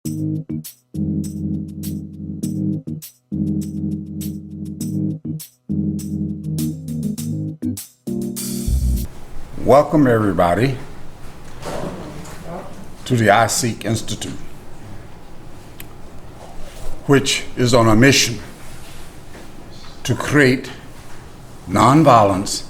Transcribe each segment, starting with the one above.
Welcome everybody to the iSeek Institute, which is on a mission to create nonviolence,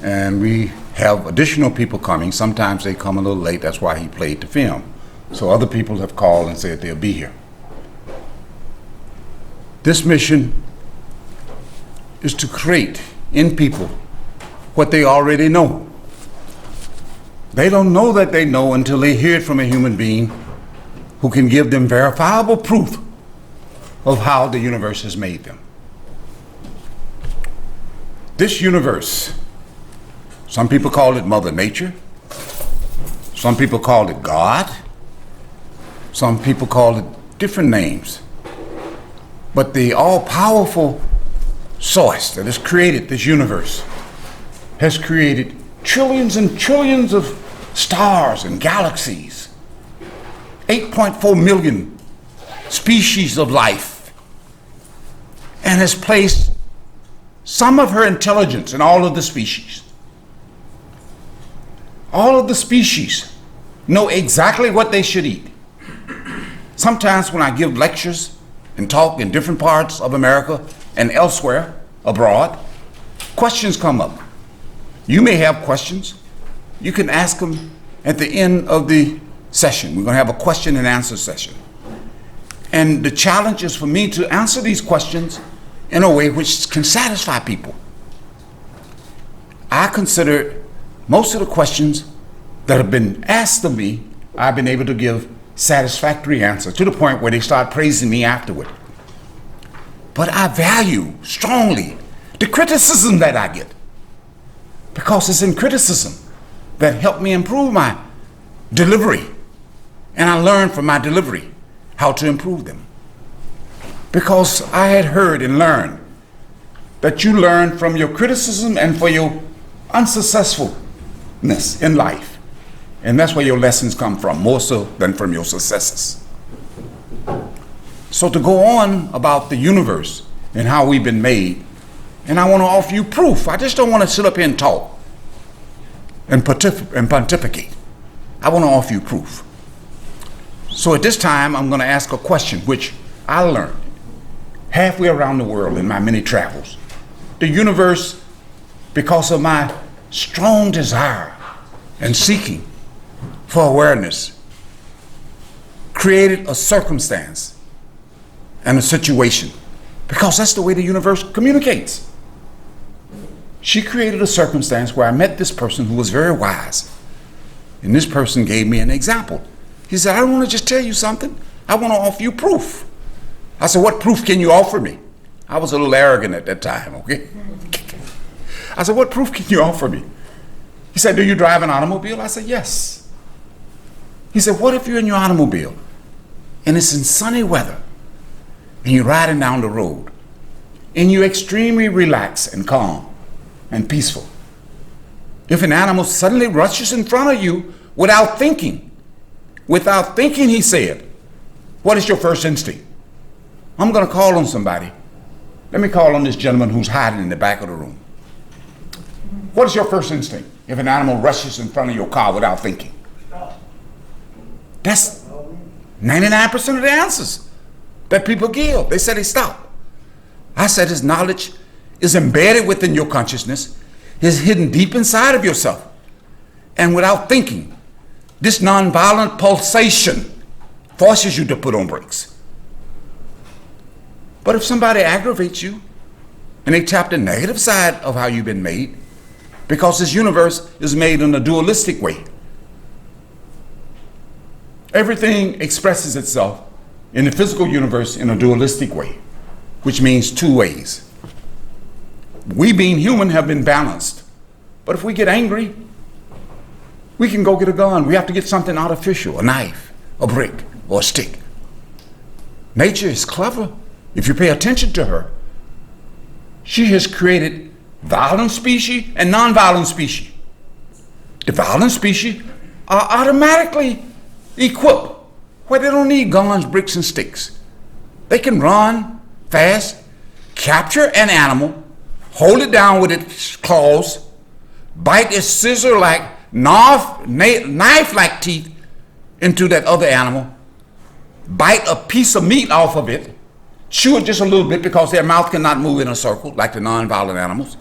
and we have additional people coming. Sometimes they come a little late, that's why he played the film. So other people have called and said they'll be here. This mission is to create in people what they already know. They don't know that they know until they hear it from a human being who can give them verifiable proof of how the universe has made them. This universe, some people call it Mother Nature, some people call it God, some people call it different names. But the all-powerful source that has created this universe has created trillions and trillions of stars and galaxies, 8.4 million species of life, and has placed some of her intelligence in all of the species. All of the species know exactly what they should eat. Sometimes when I give lectures and talk in different parts of America and elsewhere abroad, questions come up. You may have questions. You can ask them at the end of the session. We're going to have a question and answer session. And the challenge is for me to answer these questions in a way which can satisfy people. I consider most of the questions that have been asked of me, I've been able to give satisfactory answers to the point where they start praising me afterward. But I value strongly the criticism that I get, because it's in criticism that helped me improve my delivery. And I learned from my delivery how to improve them. Because I had heard and learned that you learn from your criticism and for your unsuccessfulness in life. And that's where your lessons come from, more so than from your successes. So to go on about the universe and how we've been made, and I want to offer you proof. I just don't want to sit up here and talk and pontificate. I want to offer you proof. So at this time, I'm going to ask a question which I learned halfway around the world in my many travels. The universe, because of my strong desire and seeking for awareness, created a circumstance and a situation, because that's the way the universe communicates. She created a circumstance where I met this person who was very wise. And this person gave me an example. He said, I don't want to just tell you something. I want to offer you proof. I said, what proof can you offer me? I was a little arrogant at that time, okay? I said, what proof can you offer me? He said, do you drive an automobile? I said, yes. He said, what if you're in your automobile and it's in sunny weather and you're riding down the road and you're extremely relaxed and calm and peaceful? If an animal suddenly rushes in front of you without thinking, he said, what is your first instinct? I'm going to call on somebody. Let me call on this gentleman who's hiding in the back of the room. What is your first instinct if an animal rushes in front of your car without thinking? That's 99% of the answers that people give. They say they stop. I said his knowledge is embedded within your consciousness, is hidden deep inside of yourself. And without thinking, this nonviolent pulsation forces you to put on brakes. But if somebody aggravates you and they tap the negative side of how you've been made, because this universe is made in a dualistic way. Everything expresses itself in the physical universe in a dualistic way, which means two ways. We being human have been balanced. But if we get angry, we can go get a gun. We have to get something artificial, a knife, a brick, or a stick. Nature is clever. If you pay attention to her, she has created violent species and non-violent species. The violent species are automatically equipped where they don't need guns, bricks, and sticks. They can run fast, capture an animal, hold it down with its claws, bite its scissor-like, knife-like teeth into that other animal, bite a piece of meat off of it, chew it just a little bit because their mouth cannot move in a circle like the non-violent animals.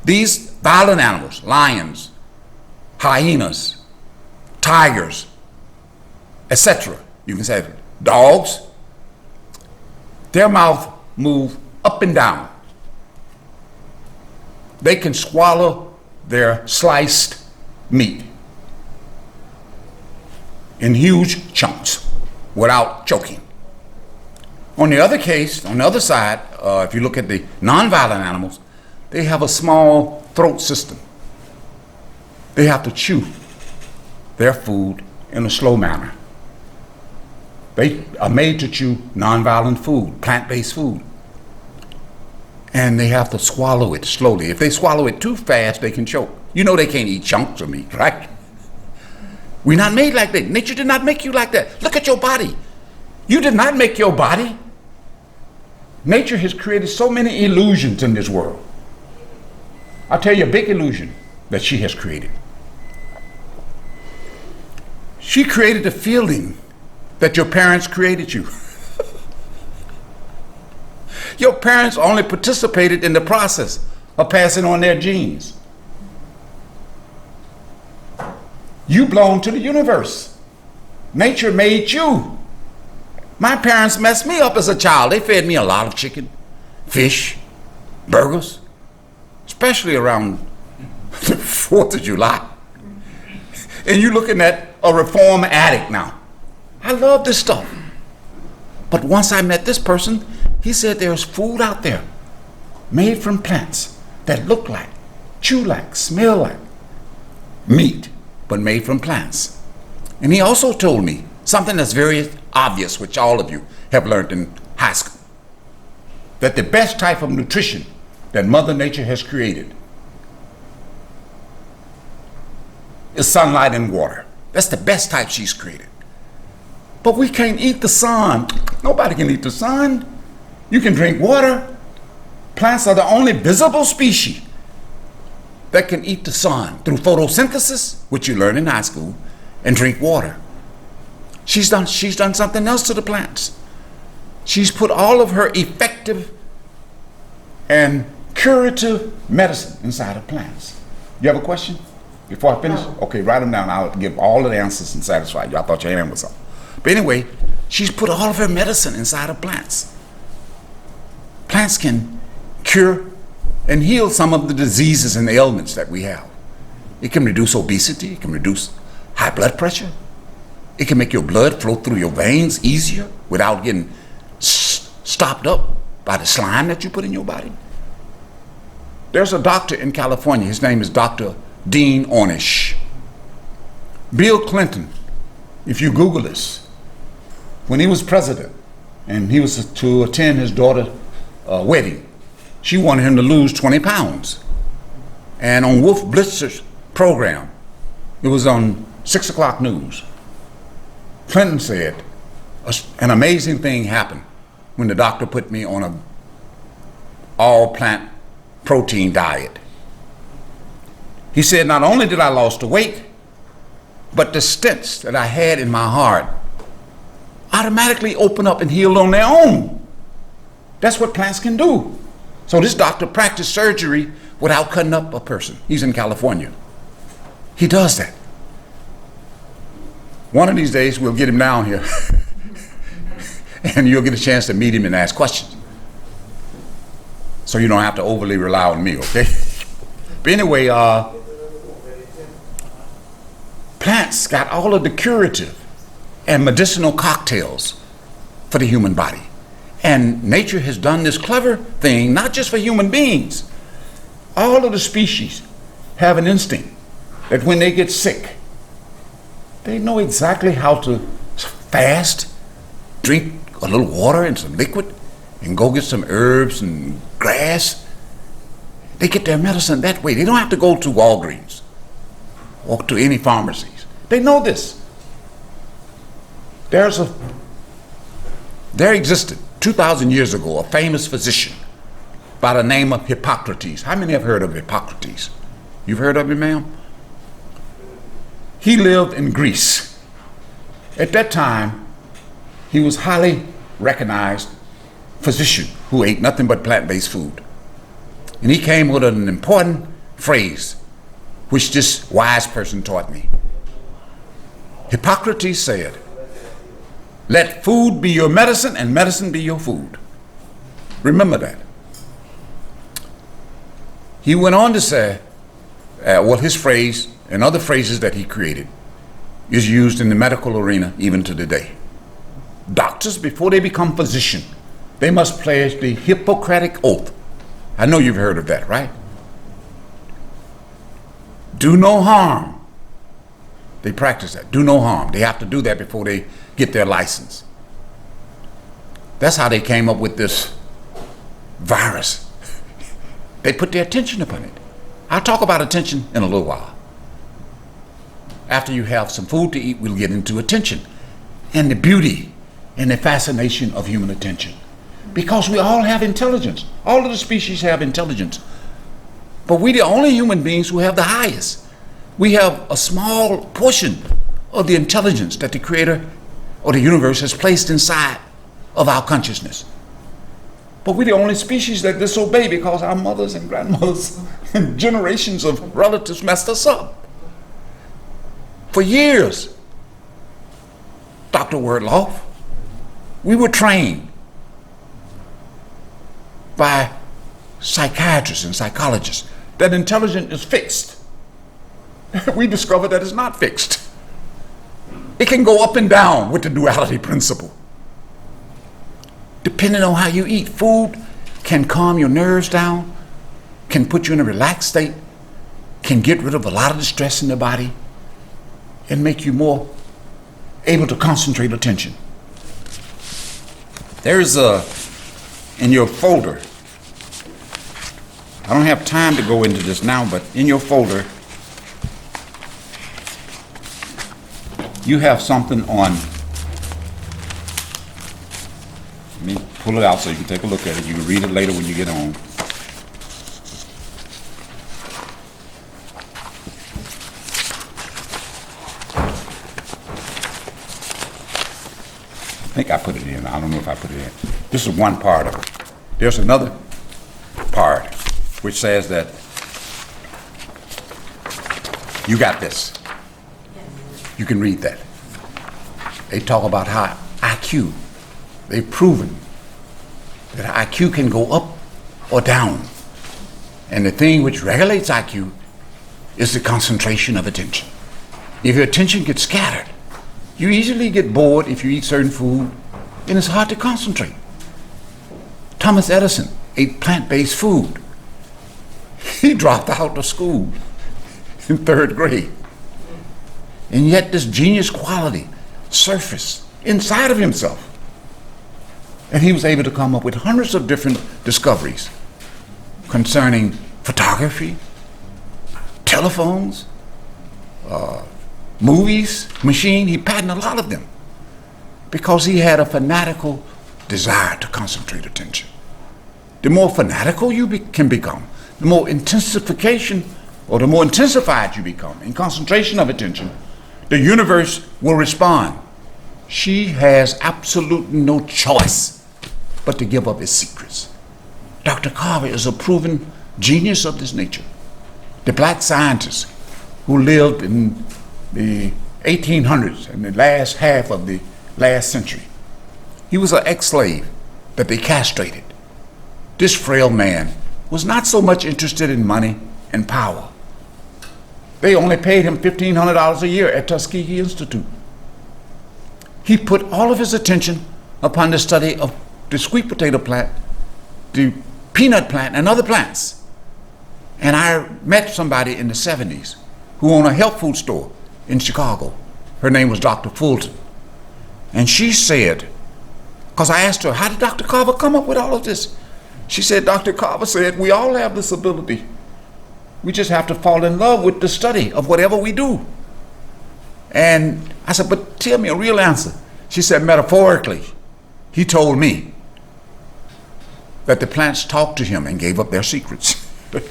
These violent animals, lions, hyenas, tigers, etc., you can say dogs, their mouth move up and down. They can swallow their sliced meat in huge chunks without choking. On the other side, if you look at the non-violent animals, they have a small throat system. They have to chew their food in a slow manner. They are made to chew non-violent food, plant-based food. And they have to swallow it slowly. If they swallow it too fast, they can choke. You know they can't eat chunks of meat, right? We're not made like that. Nature did not make you like that. Look at your body. You did not make your body. Nature has created so many illusions in this world. I'll tell you a big illusion that she has created. She created the feeling that your parents created you. Your parents only participated in the process of passing on their genes. You belong to the universe. Nature made you. My parents messed me up as a child. They fed me a lot of chicken, fish, burgers, especially around the 4th of July. And you're looking at a reform addict now. I love this stuff. But once I met this person, he said there's food out there made from plants that look like, chew like, smell like meat, but made from plants. And he also told me something that's very obvious, which all of you have learned in high school, that the best type of nutrition that Mother Nature has created is sunlight and water. That's the best type she's created. But we can't eat the sun. Nobody can eat the sun. You can drink water. Plants are the only visible species that can eat the sun through photosynthesis, which you learn in high school, and drink water. She's done something else to the plants. She's put all of her effective and curative medicine inside of plants. You have a question before I finish? Okay, write them down. I'll give all of the answers and satisfy you. I thought your hand was up. But anyway, she's put all of her medicine inside of plants. Plants can cure and heal some of the diseases and ailments that we have. It can reduce obesity. It can reduce high blood pressure. It can make your blood flow through your veins easier without getting stopped up by the slime that you put in your body. There's a doctor in California. His name is Dr. Dean Ornish. Bill Clinton, if you Google this, when he was president and he was to attend his daughter's wedding, she wanted him to lose 20 pounds. And on Wolf Blitzer's program, it was on 6 o'clock news, Clinton said, an amazing thing happened when the doctor put me on an all plant protein diet. He said, not only did I lose the weight, but the stents that I had in my heart automatically open up and heal on their own. That's what plants can do. So this doctor practiced surgery without cutting up a person. He's in California. He does that. One of these days we'll get him down here and you'll get a chance to meet him and ask questions. So you don't have to overly rely on me, okay? But anyway, plants got all of the curative and medicinal cocktails for the human body. And nature has done this clever thing, not just for human beings. All of the species have an instinct that when they get sick, they know exactly how to fast, drink a little water and some liquid, and go get some herbs and grass. They get their medicine that way. They don't have to go to Walgreens or to any pharmacies. They know this. There existed 2,000 years ago a famous physician by the name of Hippocrates. How many have heard of Hippocrates? You've heard of him, ma'am? He lived in Greece. At that time, he was highly recognized physician who ate nothing but plant-based food. And he came with an important phrase, which this wise person taught me. Hippocrates said, "Let food be your medicine and medicine be your food." Remember that. He went on to say, his phrase and other phrases that he created is used in the medical arena even to today. Doctors, before they become physicians, they must pledge the Hippocratic Oath. I know you've heard of that, right? Do no harm. They practice that. Do no harm. They have to do that before they get their license. That's how they came up with this virus. They put their attention upon it. I'll talk about attention in a little while. After you have some food to eat, we'll get into attention and the beauty and the fascination of human attention. Because we all have intelligence. All of the species have intelligence. But we're the only human beings who have the highest. We have a small portion of the intelligence that the Creator or the universe has placed inside of our consciousness. But we're the only species that disobey because our mothers and grandmothers and generations of relatives messed us up. For years, Dr. Wordloff, we were trained by psychiatrists and psychologists that intelligence is fixed. We discovered that it's not fixed. It can go up and down with the duality principle. Depending on how you eat, food can calm your nerves down, can put you in a relaxed state, can get rid of a lot of the stress in the body, and make you more able to concentrate attention. There's in your folder, I don't have time to go into this now, but in your folder, you have something on, let me pull it out so you can take a look at it. You can read it later when you get home. I think I put it in. I don't know if I put it in. This is one part of it. There's another part which says that you got this. You can read that. They talk about how IQ, they've proven that IQ can go up or down. And the thing which regulates IQ is the concentration of attention. If your attention gets scattered, you easily get bored if you eat certain food, and it's hard to concentrate. Thomas Edison ate plant-based food. He dropped out of school in 3rd grade. And yet this genius quality surfaced inside of himself. And he was able to come up with hundreds of different discoveries concerning photography, telephones, movies, machine. He patented a lot of them because he had a fanatical desire to concentrate attention. The more fanatical you can become, the more intensification or the more intensified you become in concentration of attention, the universe will respond. She has absolutely no choice but to give up its secrets. Dr. Carver is a proven genius of this nature. The black scientist who lived in the 1800s and the last half of the last century. He was an ex-slave that they castrated. This frail man was not so much interested in money and power. They only paid him $1,500 a year at Tuskegee Institute. He put all of his attention upon the study of the sweet potato plant, the peanut plant, and other plants. And I met somebody in the 70s who owned a health food store in Chicago. Her name was Dr. Fulton. And she said, because I asked her, how did Dr. Carver come up with all of this? She said, Dr. Carver said, we all have this ability. We just have to fall in love with the study of whatever we do. And I said, but tell me a real answer. She said, metaphorically, he told me that the plants talked to him and gave up their secrets. The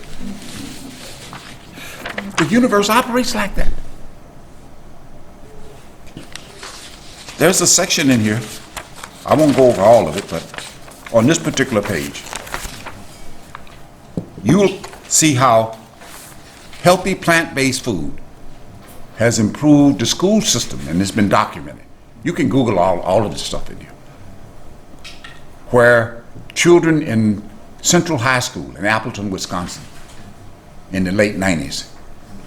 universe operates like that. There's a section in here, I won't go over all of it, but on this particular page, you'll see how healthy plant-based food has improved the school system, and it's been documented. You can Google all of this stuff in here. Where children in Central High School in Appleton, Wisconsin, in the late 90s,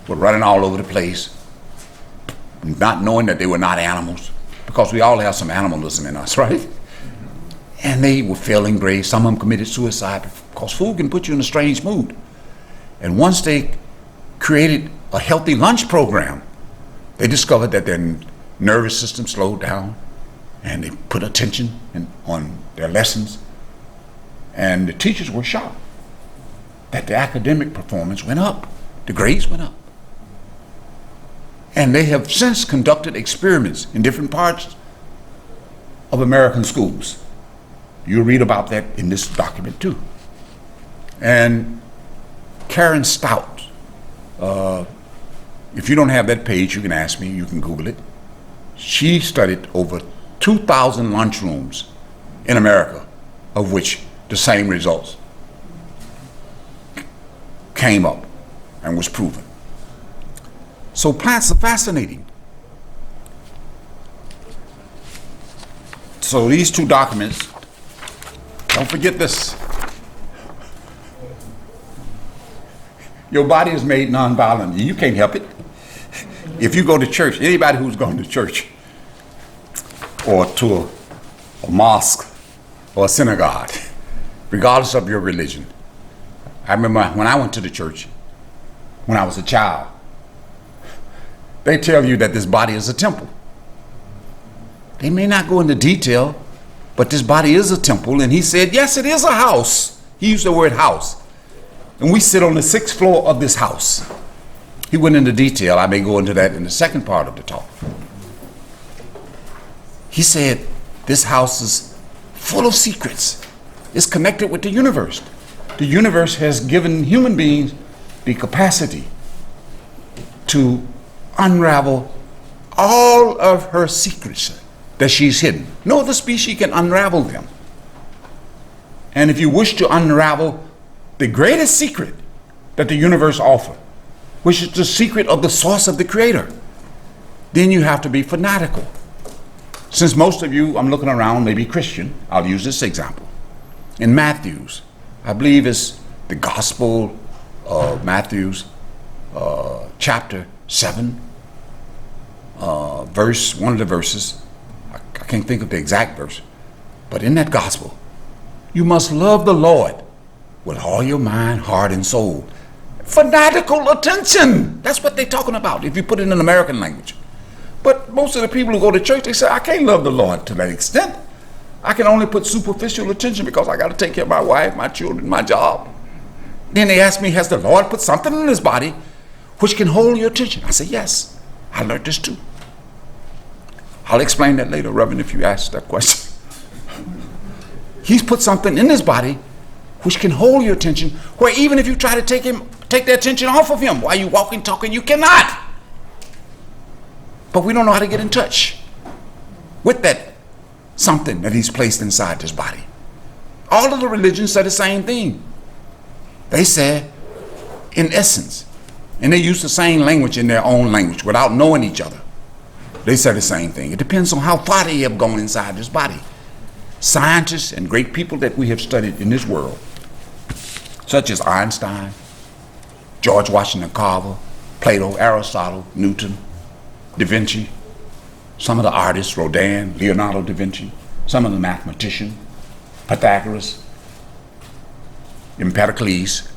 were running all over the place, not knowing that they were not animals, because we all have some animalism in us, right? And they were failing grades. Some of them committed suicide because food can put you in a strange mood. And once they created a healthy lunch program, they discovered that their nervous system slowed down, and they put attention on their lessons. And the teachers were shocked that the academic performance went up, the grades went up. And they have since conducted experiments in different parts of American schools. You'll read about that in this document too. And Karen Stout, if you don't have that page, you can ask me, you can Google it. She studied over 2,000 lunchrooms in America, of which the same results came up and was proven. So plants are fascinating. So these two documents, don't forget this. Your body is made nonviolent. You can't help it. If you go to church, anybody who's gone to church or to a mosque or a synagogue, regardless of your religion. I remember when I went to the church, when I was a child, they tell you that this body is a temple. They may not go into detail, but this body is a temple. And he said, yes, it is a house. He used the word house. And we sit on the 6th floor of this house. He went into detail. I may go into that in the second part of the talk. He said, this house is full of secrets. It's connected with the universe. The universe has given human beings the capacity to unravel all of her secrets that she's hidden. No other species can unravel them. And if you wish to unravel the greatest secret that the universe offers, which is the secret of the source of the Creator, then you have to be fanatical. Since most of you, I'm looking around, maybe Christian, I'll use this example. In Matthew's, I believe it's the Gospel of Matthew's, chapter 7, verse, one of the verses, I can't think of the exact verse, but in that gospel, you must love the Lord with all your mind, heart, and soul. Fanatical attention. That's what they're talking about if you put it in an American language. But most of the people who go to church, they say, I can't love the Lord to that extent. I can only put superficial attention because I got to take care of my wife, my children, my job. Then they ask me, has the Lord put something in his body which can hold your attention? I say, yes. I learned this too. I'll explain that later, Reverend, if you ask that question. He's put something in his body which can hold your attention, where even if you try to take the attention off of him while you're walking, talking, you cannot. But we don't know how to get in touch with that something that he's placed inside this body. All of the religions say the same thing. They say, in essence, and they use the same language in their own language without knowing each other. They say the same thing. It depends on how far they have gone inside this body. Scientists and great people that we have studied in this world, such as Einstein, George Washington Carver, Plato, Aristotle, Newton, Da Vinci, some of the artists, Rodin, Leonardo da Vinci, some of the mathematicians, Pythagoras, Empedocles,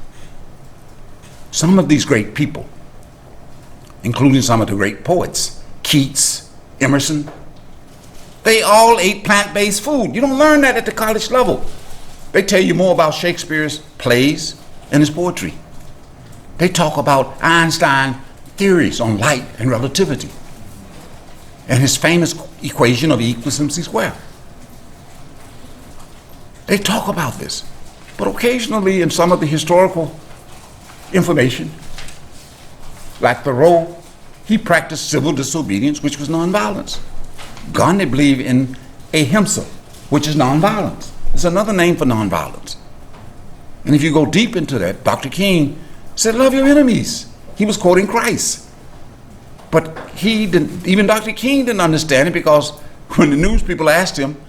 some of these great people, including some of the great poets, Keats, Emerson, they all ate plant-based food. You don't learn that at the college level. They tell you more about Shakespeare's plays and his poetry. They talk about Einstein's theories on light and relativity and his famous equation of E equals MC squared. They talk about this. But occasionally in some of the historical information, like Thoreau, he practiced civil disobedience, which was nonviolence. Gandhi believed in ahimsa, which is nonviolence. It's another name for nonviolence. And if you go deep into that, Dr. King said, love your enemies. He was quoting Christ. But he didn't, even Dr. King didn't understand it, because when the news people asked him,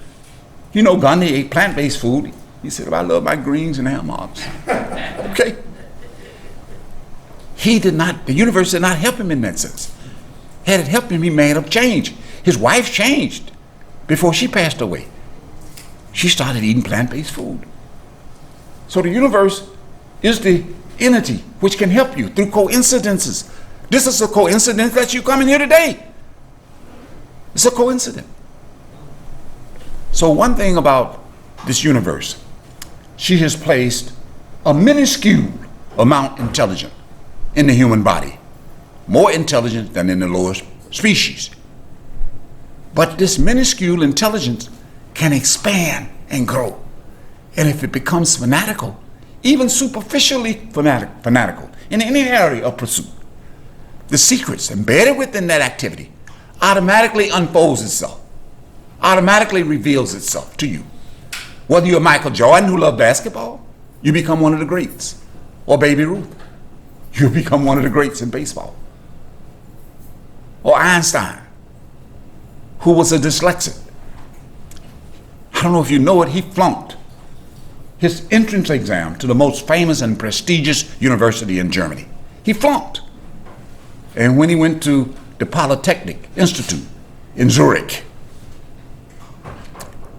you know, Gandhi ate plant-based food. He said, I love my greens and ham hocks. Okay? He did not, the universe did not help him in that sense. Had it helped him, he may have changed. His wife changed before she passed away. She started eating plant-based food. So the universe is the entity which can help you through coincidences. This is a coincidence that you come in here today. It's a coincidence. So one thing about this universe, she has placed a minuscule amount of intelligence in the human body, more intelligent than in the lower species. But this minuscule intelligence can expand and grow. And if it becomes fanatical, even superficially fanatical in any area of pursuit, the secrets embedded within that activity automatically unfolds itself, automatically reveals itself to you. Whether you're Michael Jordan who loved basketball, you become one of the greats. Or Baby Ruth, you become one of the greats in baseball. Or Einstein, who was a dyslexic. I don't know if you know it, he flunked his entrance exam to the most famous and prestigious university in Germany. He flunked. And when he went to the Polytechnic Institute in Zurich,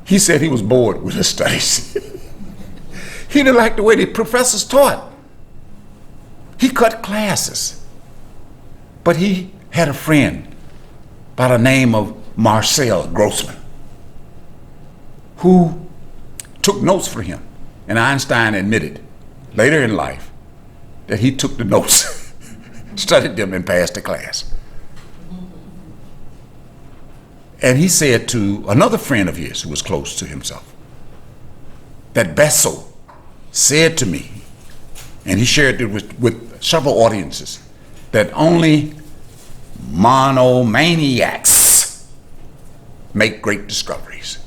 he said he was bored with his studies. He didn't like the way the professors taught. He cut classes. But he had a friend by the name of Marcel Grossman, who took notes for him. And Einstein admitted later in life that he took the notes, studied them, and passed the class. And he said to another friend of his who was close to himself, that Bessel said to me, and he shared it with several audiences, that only monomaniacs make great discoveries.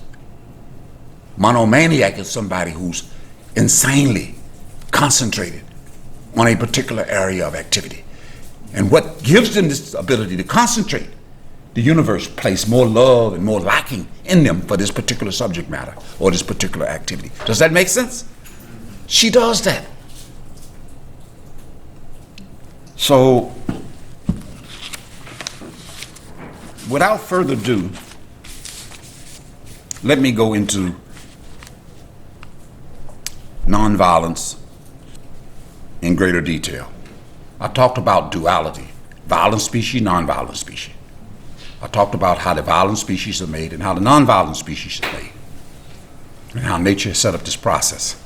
Monomaniac is somebody who's insanely concentrated on a particular area of activity. And what gives them this ability to concentrate, the universe placed more love and more liking in them for this particular subject matter or this particular activity. Does that make sense? She does that. So, without further ado, let me go into nonviolence in greater detail. I talked about duality, violent species, nonviolent species. I talked about how the violent species are made and how the nonviolent species are made, and how nature has set up this process.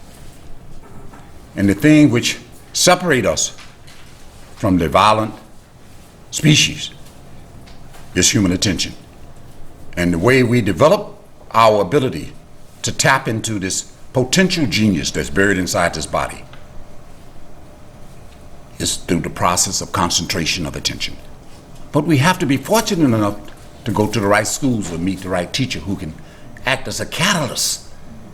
And the thing which separates us from the violent species is human attention. And the way we develop our ability to tap into this potential genius that's buried inside this body is through the process of concentration of attention. But we have to be fortunate enough to go to the right schools or meet the right teacher who can act as a catalyst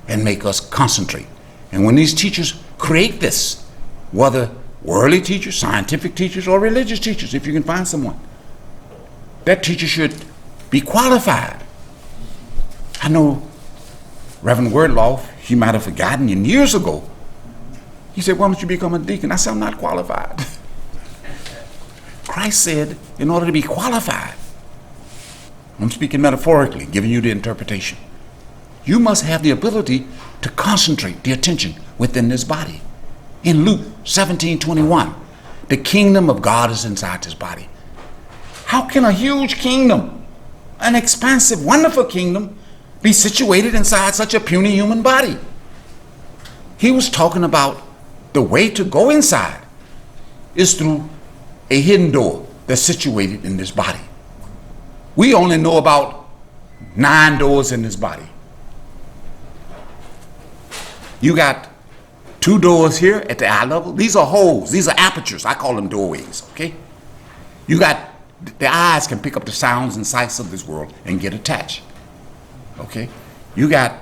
and make us concentrate. And when these teachers create this, whether worldly teachers, scientific teachers, or religious teachers, if you can find someone, that teacher should be qualified. I know Reverend Wordloff, he might have forgotten, and years ago, he said, why don't you become a deacon? I said, I'm not qualified. Christ said, in order to be qualified, I'm speaking metaphorically, giving you the interpretation, you must have the ability to concentrate the attention within this body. In Luke 17:21, the kingdom of God is inside this body. How can a huge kingdom, an expansive, wonderful kingdom, be situated inside such a puny human body? He was talking about the way to go inside is through a hidden door that's situated in this body. We only know about 9 doors in this body. You got 2 doors here at the eye level. These are holes. These are apertures. I call them doorways, okay? You got, the eyes can pick up the sounds and sights of this world and get attached, okay? You got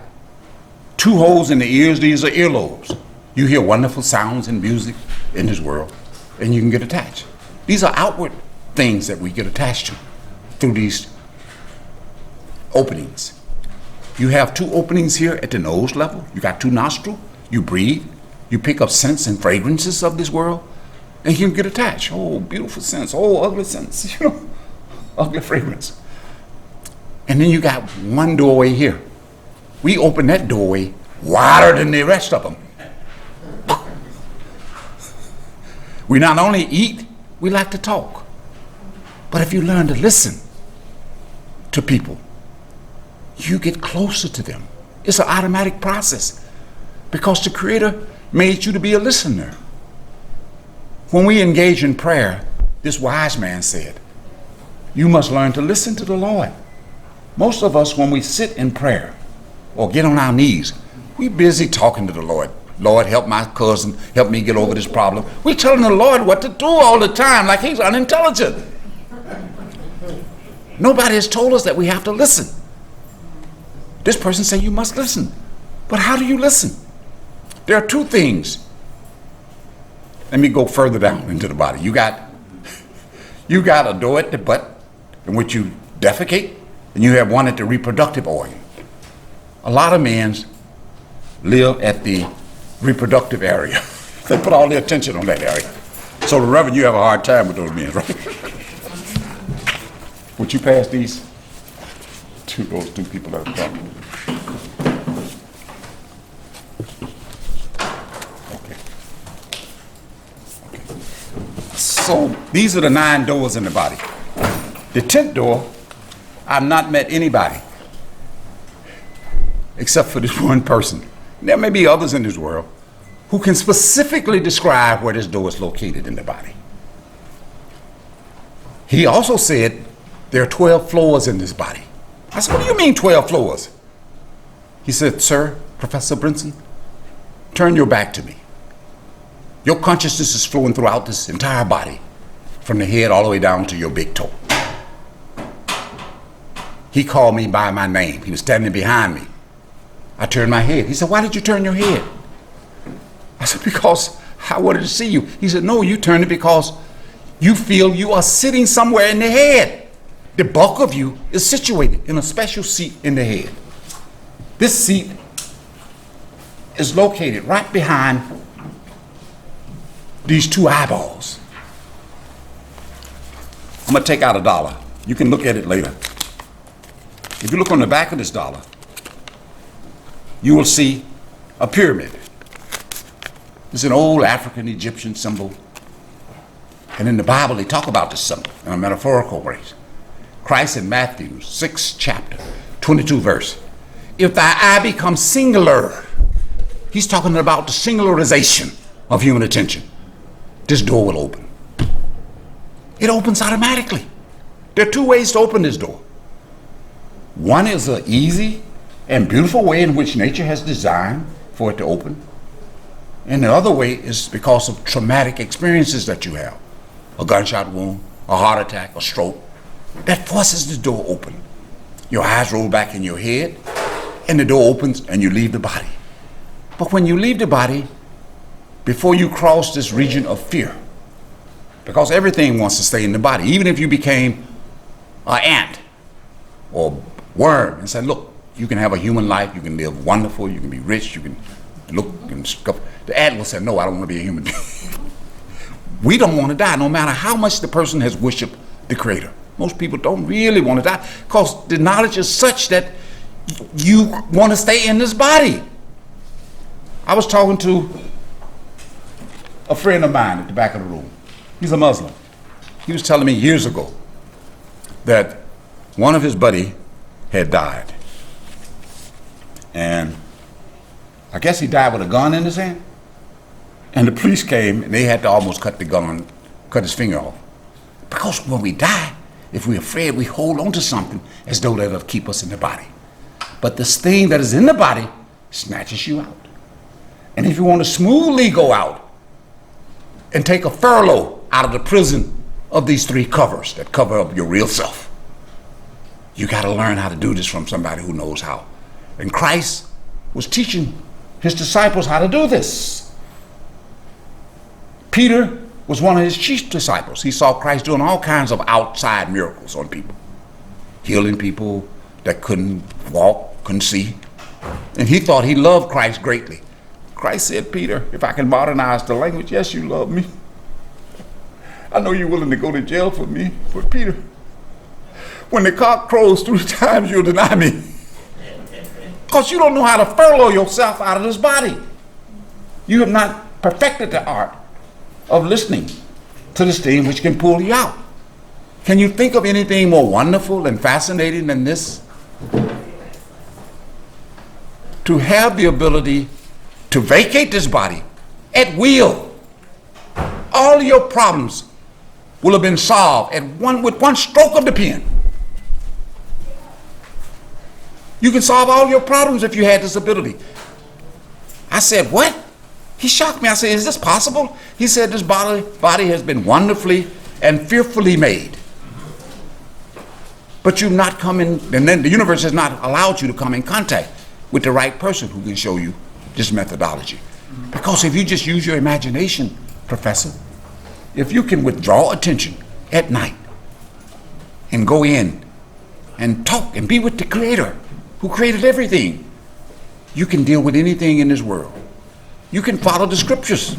2 holes in the ears. These are earlobes. You hear wonderful sounds and music in this world, and you can get attached. These are outward things that we get attached to through these openings. You have 2 openings here at the nose level. You got 2 nostrils. You breathe. You pick up scents and fragrances of this world, and you can get attached. Oh, beautiful scents. Oh, ugly scents. You know, ugly fragrance. And then you got 1 doorway here. We open that doorway wider than the rest of them. We not only eat, we like to talk. But if you learn to listen to people, you get closer to them. It's an automatic process because the Creator made you to be a listener. When we engage in prayer, this wise man said, you must learn to listen to the Lord. Most of us, when we sit in prayer or get on our knees, we're busy talking to the Lord. Lord, help my cousin, help me get over this problem. We're telling the Lord what to do all the time like he's unintelligent. Nobody has told us that we have to listen. This person said you must listen. But how do you listen? There are 2 things. Let me go further down into the body. You got a door at the butt in which you defecate, and you have one at the reproductive organ. A lot of men live at the reproductive area. They put all their attention on that area. So the Reverend, you have a hard time with those men, right? Would you pass these to those 2 people that are talking? Okay. So these are the 9 doors in the body. The 10th door, I've not met anybody except for this one person. There may be others in this world who can specifically describe where this door is located in the body. He also said there are 12 floors in this body. I said, what do you mean 12 floors? He said, sir, Professor Brinson, turn your back to me. Your consciousness is flowing throughout this entire body, from the head all the way down to your big toe. He called me by my name. He was standing behind me. I turned my head. He said, why did you turn your head? I said, because I wanted to see you. He said, no, you turned it because you feel you are sitting somewhere in the head. The bulk of you is situated in a special seat in the head. This seat is located right behind these 2 eyeballs. I'm going to take out $1. You can look at it later. If you look on the back of this dollar, you will see a pyramid. It's an old African Egyptian symbol. And in the Bible, they talk about this symbol in a metaphorical way. Christ in Matthew 6 chapter, 22 verse. If thy eye becomes singular, he's talking about the singularization of human attention. This door will open. It opens automatically. There are 2 ways to open this door. One is an easy and beautiful way in which nature has designed for it to open. And the other way is because of traumatic experiences that you have. A gunshot wound, a heart attack, a stroke. That forces the door open. Your eyes roll back in your head, and the door opens and you leave the body. But when you leave the body, before you cross this region of fear, because everything wants to stay in the body, even if you became an ant or worm and said, look, you can have a human life, you can live wonderful, you can be rich, you can look and stuff. The ant will say, no, I don't want to be a human being. We don't want to die, no matter how much the person has worshiped the Creator. Most people don't really want to die because the knowledge is such that you want to stay in this body. I was talking to a friend of mine at the back of the room. He's a Muslim. He was telling me years ago that one of his buddy had died. And I guess he died with a gun in his hand. And the police came and they had to almost cut his finger off. Because when we die, If we're afraid, we hold on to something as though that'll keep us in the body. But this thing that is in the body snatches you out. And if you want to smoothly go out and take a furlough out of the prison of these three covers that cover up your real self, you got to learn how to do this from somebody who knows how. And Christ was teaching his disciples how to do this. Peter was one of his chief disciples. He saw Christ doing all kinds of outside miracles on people, healing people that couldn't walk, couldn't see. And he thought he loved Christ greatly. Christ said, Peter, if I can modernize the language, yes, you love me. I know you're willing to go to jail for me, but Peter, when the cock crows 3 times, you'll deny me. Because you don't know how to furlough yourself out of this body. You have not perfected the art of listening to this thing which can pull you out. Can you think of anything more wonderful and fascinating than this? To have the ability to vacate this body at will. All your problems will have been solved with one stroke of the pen. You can solve all your problems if you had this ability. I said, what? He shocked me. I said, is this possible? He said, this body has been wonderfully and fearfully made. But you've not come in, and then the universe has not allowed you to come in contact with the right person who can show you this methodology. Because if you just use your imagination, Professor, if you can withdraw attention at night and go in and talk and be with the Creator who created everything, you can deal with anything in this world. You can follow the scriptures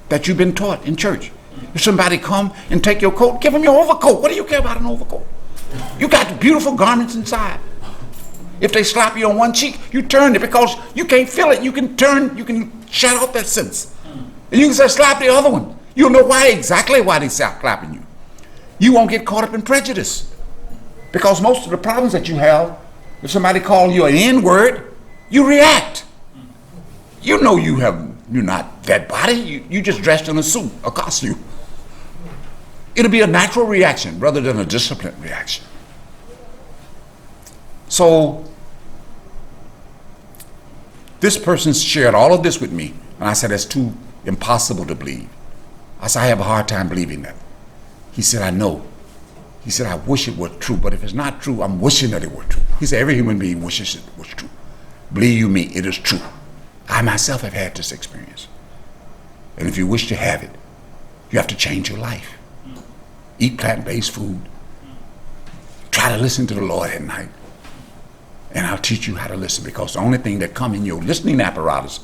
that you've been taught in church. If somebody come and take your coat, give them your overcoat. What do you care about an overcoat? You got beautiful garments inside. If they slap you on one cheek, you turn it because you can't feel it. You can turn, you can shut off that sense. And you can say slap the other one. You'll know exactly why they're slapping you. You won't get caught up in prejudice. Because most of the problems that you have, if somebody calls you an N-word, you react. You know you're not that body. You just dressed in a suit, a costume. It'll be a natural reaction rather than a disciplined reaction. So this person shared all of this with me, and I said, that's too impossible to believe. I said, I have a hard time believing that. He said, I know. He said, I wish it were true, but if it's not true, I'm wishing that it were true. He said, every human being wishes it was true. Believe you me, it is true. I myself have had this experience. And if you wish to have it, you have to change your life. Eat plant-based food. Try to listen to the Lord at night. And I'll teach you how to listen, because the only thing that comes in your listening apparatus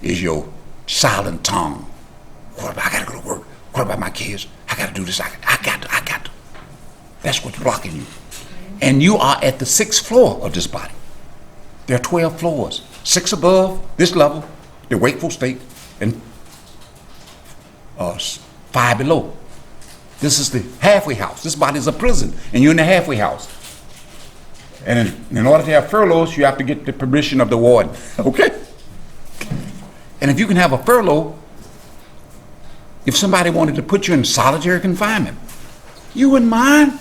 is your silent tongue. What about, I gotta go to work. What about my kids? I gotta do this. I got to. That's what's blocking you. And you are at the 6th floor of this body. There are 12 floors. 6 above this level, the wakeful state, and 5 below. This is the halfway house. This body is a prison, and you're in the halfway house. And in order to have furloughs, you have to get the permission of the warden. Okay? And if you can have a furlough, if somebody wanted to put you in solitary confinement, you wouldn't mind.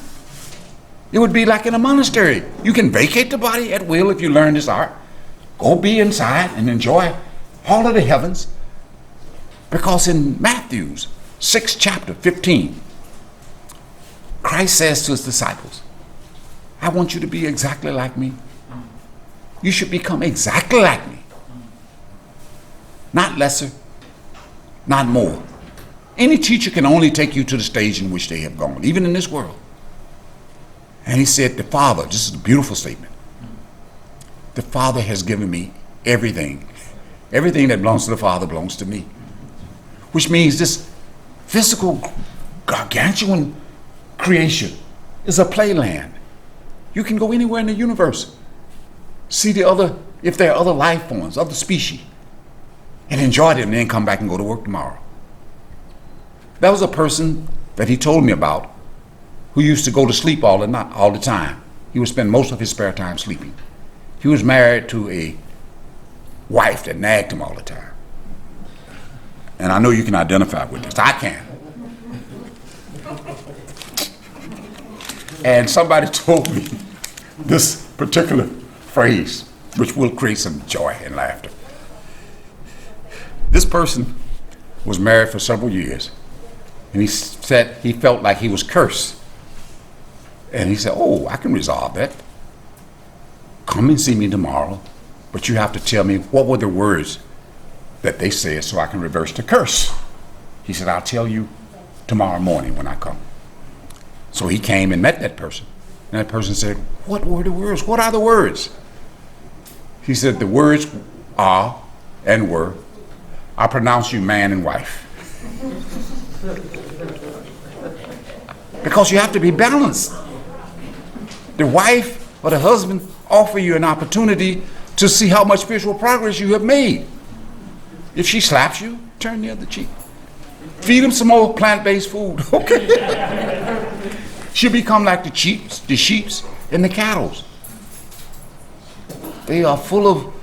It would be like in a monastery. You can vacate the body at will if you learn this art. Go be inside and enjoy all of the heavens. Because in Matthew's 6th chapter, 15, Christ says to his disciples, I want you to be exactly like me. You should become exactly like me. Not lesser, not more. Any teacher can only take you to the stage in which they have gone, even in this world. And he said, the Father, this is a beautiful statement. The Father has given me everything. Everything that belongs to the Father belongs to me. Which means this physical, gargantuan creation is a playland. You can go anywhere in the universe, see if there are other life forms, other species, and enjoy them, and then come back and go to work tomorrow. That was a person that he told me about who used to go to sleep all the time. He would spend most of his spare time sleeping. He was married to a wife that nagged him all the time. And I know you can identify with this. I can. And somebody told me this particular phrase, which will create some joy and laughter. This person was married for several years, and he said he felt like he was cursed. And he said, oh, I can resolve that. Come and see me tomorrow, but you have to tell me what were the words that they said so I can reverse the curse. He said, I'll tell you tomorrow morning when I come. So he came and met that person. And that person said, what were the words? What are the words? He said, the words are and were, I pronounce you man and wife. Because you have to be balanced. The wife or the husband offer you an opportunity to see how much spiritual progress you have made. If she slaps you, turn the other cheek. Feed them some more plant-based food, okay? She'll become like the sheeps and the cattle. They are full of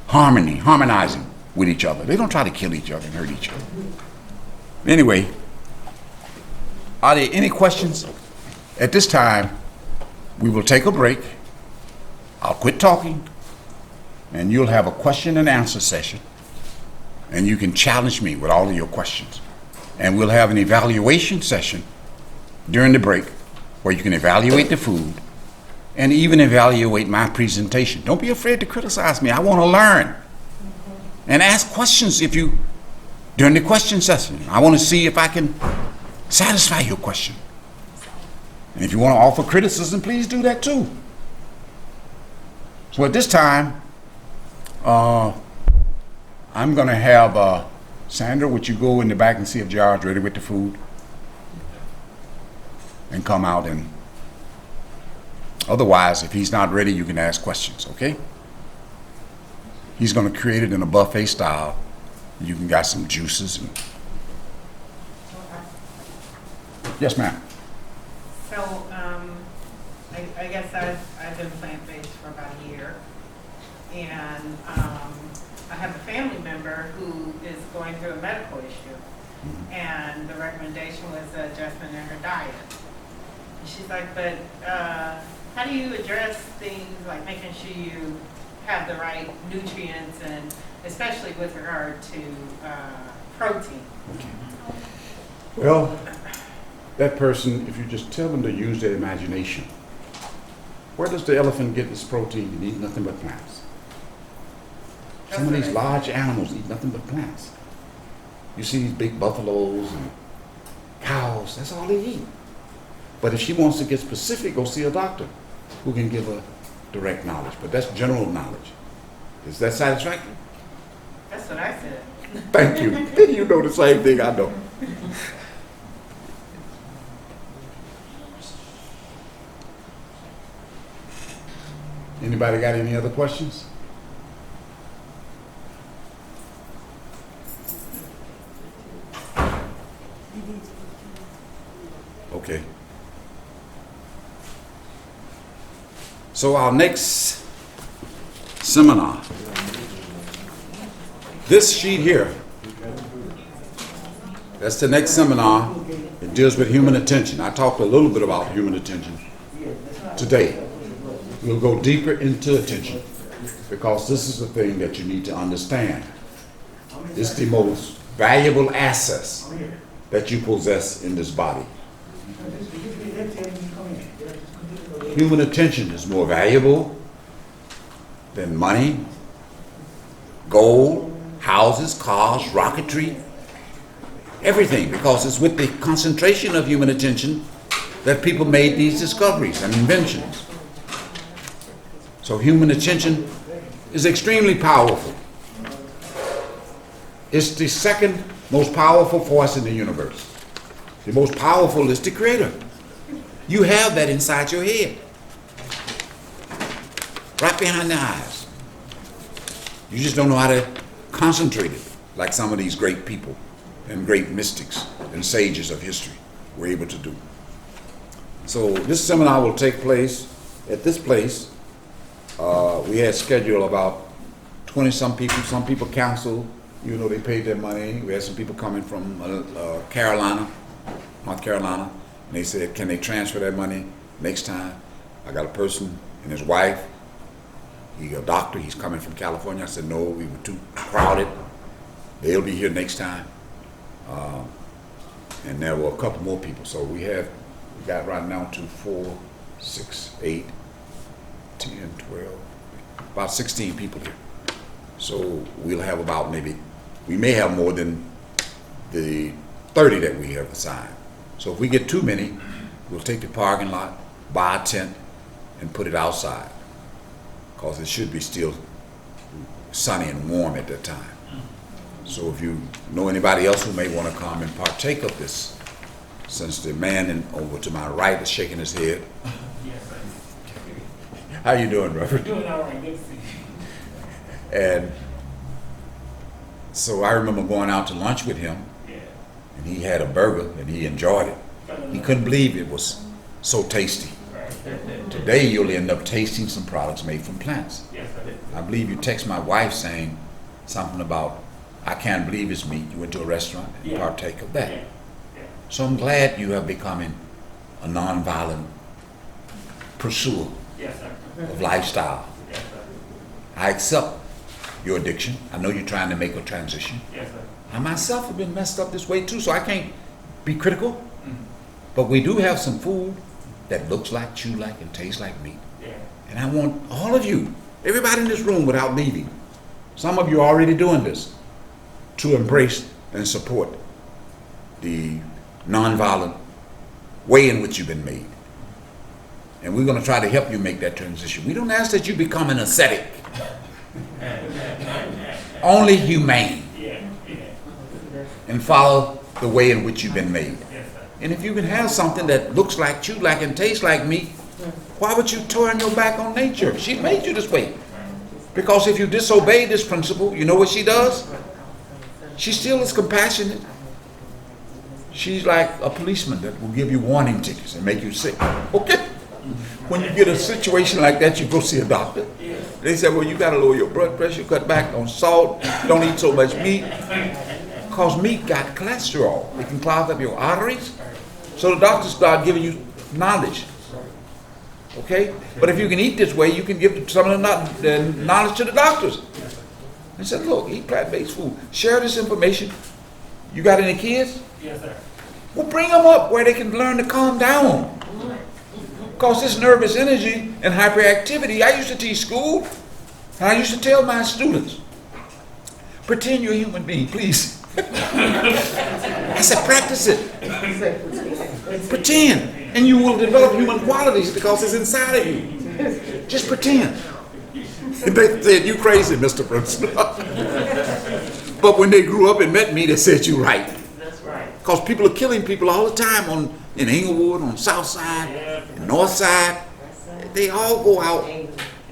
harmony, harmonizing with each other. They don't try to kill each other and hurt each other. Anyway, are there any questions? At this time, we will take a break. I'll quit talking, and you'll have a question and answer session, and you can challenge me with all of your questions. And we'll have an evaluation session during the break where you can evaluate the food and even evaluate my presentation. Don't be afraid to criticize me. I want to learn. And ask questions during the question session. I want to see if I can satisfy your question. And if you want to offer criticism, please do that too. So at this time, I'm going to have Sandra, would you go in the back and see if Jared's ready with the food? And come out, and otherwise, if he's not ready, you can ask questions, okay? He's going to create it in a buffet style. You can got some juices. Yes, ma'am. So, I guess I've been plant-based for about a year, and I have a family member who is going through a medical issue, and the recommendation was an adjustment in her diet. And she's like, but how do you address things like making sure you have the right nutrients, and especially with regard to protein? Okay. Well, that person, if you just tell them to use their imagination, where does the elephant get this protein? It eats nothing but plants. Some of these large animals eat nothing but plants. You see these big buffaloes and cows, that's all they eat. But if she wants to get specific, go see a doctor who can give her direct knowledge. But that's general knowledge. Is that satisfactory? That's what I said. Thank you. You know the same thing I know. Anybody got any other questions? Okay. So our next seminar, this sheet here, that's the next seminar. It deals with human attention. I talked a little bit about human attention today. We'll go deeper into attention because this is the thing that you need to understand. It's the most valuable asset that you possess in this body. Human attention is more valuable than money, gold, houses, cars, rocketry, everything, because it's with the concentration of human attention that people made these discoveries and inventions. So human attention is extremely powerful. It's the second most powerful force in the universe. The most powerful is the Creator. You have that inside your head, right behind the eyes. You just don't know how to concentrate it like some of these great people and great mystics and sages of history were able to do. So this seminar will take place at this place. We had scheduled about 20-some people. Some people canceled, they paid their money. We had some people coming from North Carolina, and they said, can they transfer their money? next time. I got a person and his wife. He's a doctor. He's coming from California. I said, no, we were too crowded. They'll be here next time. And there were a couple more people. So we got right now to 4, 6, 8, 10, 12, about 16 people here. So we'll have about we may have more than the 30 that we have assigned. So if we get too many, we'll take the parking lot, buy a tent, and put it outside, because it should be still sunny and warm at that time. So if you know anybody else who may want to come and partake of this, since the man over to my right is shaking his head. Yes, sir. How you doing, Reverend? Doing all right. Good to see you. And so I remember going out to lunch with him, Yeah. and he had a burger, and he enjoyed it. He couldn't believe it was so tasty. Right. Today you'll end up tasting some products made from plants. Yes, sir. I believe you text my wife saying something about, I can't believe it's meat. You went to a restaurant and Yeah. partake of that. Yeah. Yeah. So I'm glad you have becoming a nonviolent pursuer Yes, sir. of lifestyle. Yes, sir. I accept your addiction. I know you're trying to make a transition. Yes, sir. I myself have been messed up this way too, so I can't be critical. Mhm. But we do have some food that looks like, chew like, and tastes like meat. Yeah. And I want all of you, everybody in this room without leaving, some of you are already doing this, to embrace and support the nonviolent way in which you've been made. And we're going to try to help you make that transition. We don't ask that you become an ascetic, only humane, Yeah. Yeah. and follow the way in which you've been made. Yes, sir. And if you can have something that looks like, chew like, and tastes like meat, why would you turn your back on nature? She made you this way. Because if you disobey this principle, you know what she does? She still is compassionate. She's like a policeman that will give you warning tickets and make you sick. Okay? When you get a situation like that, you go see a doctor. They say, well, you got to lower your blood pressure, cut back on salt, don't eat so much meat. Because meat got cholesterol. It can clog up your arteries. So the doctors start giving you knowledge. Okay? But if you can eat this way, you can give some of the knowledge to the doctors. They said, look, eat plant-based food. Share this information. You got any kids? Yes, sir. Well, bring them up where they can learn to calm down. Because this nervous energy and hyperactivity, I used to teach school, and I used to tell my students, pretend you're a human being, please. I said, practice it. Pretend. And you will develop human qualities because it's inside of you. Just pretend. And they said, you crazy, Mr. Prince. But when they grew up and met me, they said, you right. That's right. Because people are killing people all the time in Inglewood, on South Side, and North Side. They all go out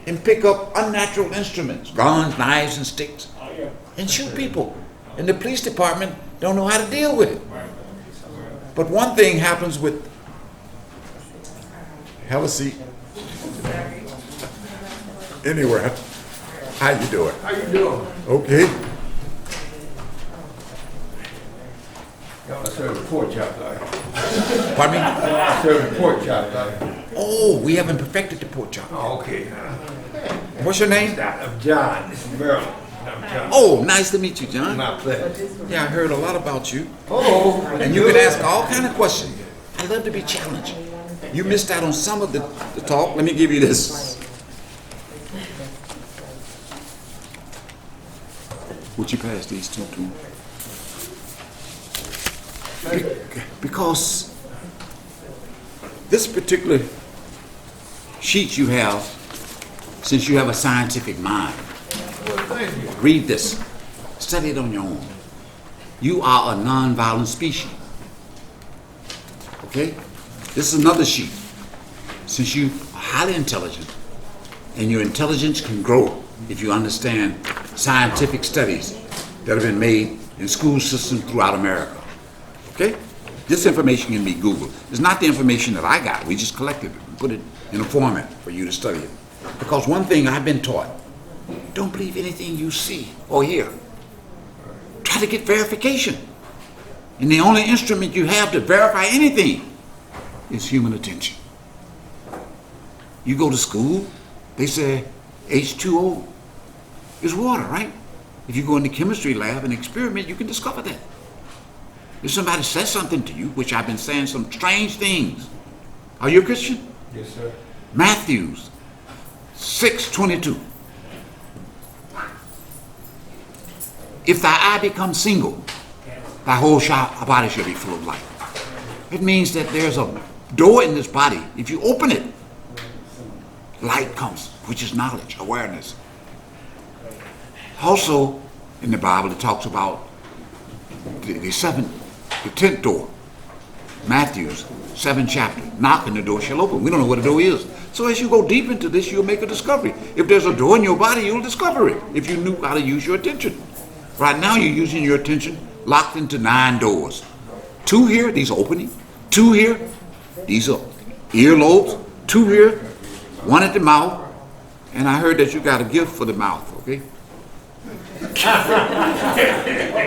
and pick up unnatural instruments, guns, knives, and sticks, Oh, yeah. and shoot people. And the police department don't know how to deal with it. Right. But one thing happens with, have a seat. Anywhere. How you doing? How you doing? Okay. I serve a pork chop like. Pardon me? I serve a pork chop like. Oh, we haven't perfected the pork chop. Oh, okay. What's your name? I'm John. This is Maryland. I'm John. Oh, nice to meet you, John. My pleasure. Yeah, I heard a lot about you. Oh, And you can ask all kind of questions. I love to be challenged. You missed out on some of the talk. Let me give you this. Would you pass these two to me? Because this particular sheet you have, since you have a scientific mind, thank you. read this. Study it on your own. You are a non-violent species. Okay? This is another sheet. Since you are highly intelligent, and your intelligence can grow if you understand scientific studies that have been made in school systems throughout America. Okay? This information can be Googled. It's not the information that I got. We just collected it and put it in a format for you to study it. Because one thing I've been taught, don't believe anything you see or hear. Try to get verification. And the only instrument you have to verify anything is human attention. You go to school, they say H2O is water, right? If you go in the chemistry lab and experiment, you can discover that. If somebody says something to you, which I've been saying some strange things. Are you a Christian? Yes, sir. Matthew 6:22. If thy eye becomes single, thy whole body shall be full of light. It means that there's a door in this body. If you open it, light comes, which is knowledge, awareness. Also, in the Bible, it talks about the 10th door. Matthew's 7th chapter. Knock and the door shall open. We don't know what the door is. So as you go deep into this, you'll make a discovery. If there's a door in your body, you'll discover it if you knew how to use your attention. Right now, you're using your attention locked into 9 doors. 2 here, these are opening. 2 here, these are earlobes. 2 here, 1 at the mouth. And I heard that you got a gift for the mouth, okay?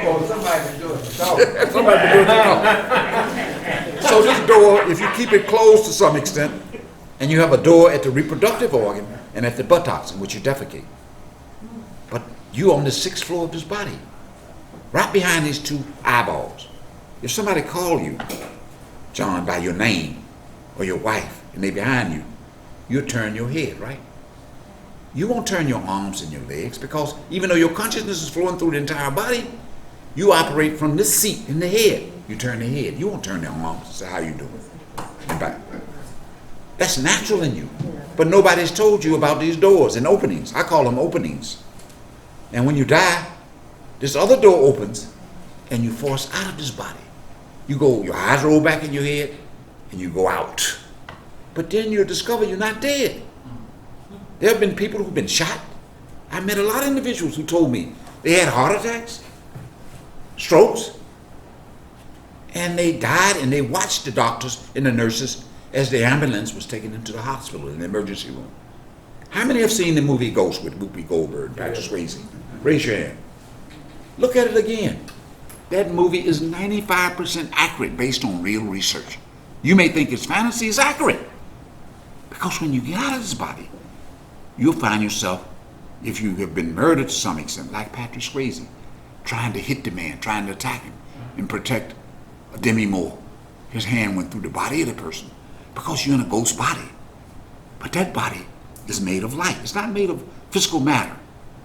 Oh, somebody been doing the talking. Somebody been doing it. So this door, if you keep it closed to some extent, and you have a door at the reproductive organ and at the buttocks in which you defecate. But you on the 6th floor of this body, right behind these 2 eyeballs. If somebody call you, John, by your name, or your wife, and they behind you, you'll turn your head, right? You won't turn your arms and your legs, because even though your consciousness is flowing through the entire body, you operate from this seat in the head. You turn the head. You won't turn the arms and say, how you doing? And back. That's natural in you. But nobody's told you about these doors and openings. I call them openings. And when you die, this other door opens and you force out of this body. You go, your eyes roll back in your head and you go out. But then you'll discover you're not dead. There have been people who've been shot. I met a lot of individuals who told me they had heart attacks, strokes, and they died, and they watched the doctors and the nurses as the ambulance was taken them to the hospital in the emergency room. How many have seen the movie Ghost with Whoopi Goldberg and Patrick Swayze? Raise your hand. Look at it again. That movie is 95% accurate based on real research. You may think it's fantasy, it's accurate. Because when you get out of this body, you'll find yourself, if you have been murdered to some extent, like Patrick Swayze, trying to hit the man, trying to attack him, and protect Demi Moore. His hand went through the body of the person, because you're in a ghost body. But that body is made of light. It's not made of physical matter.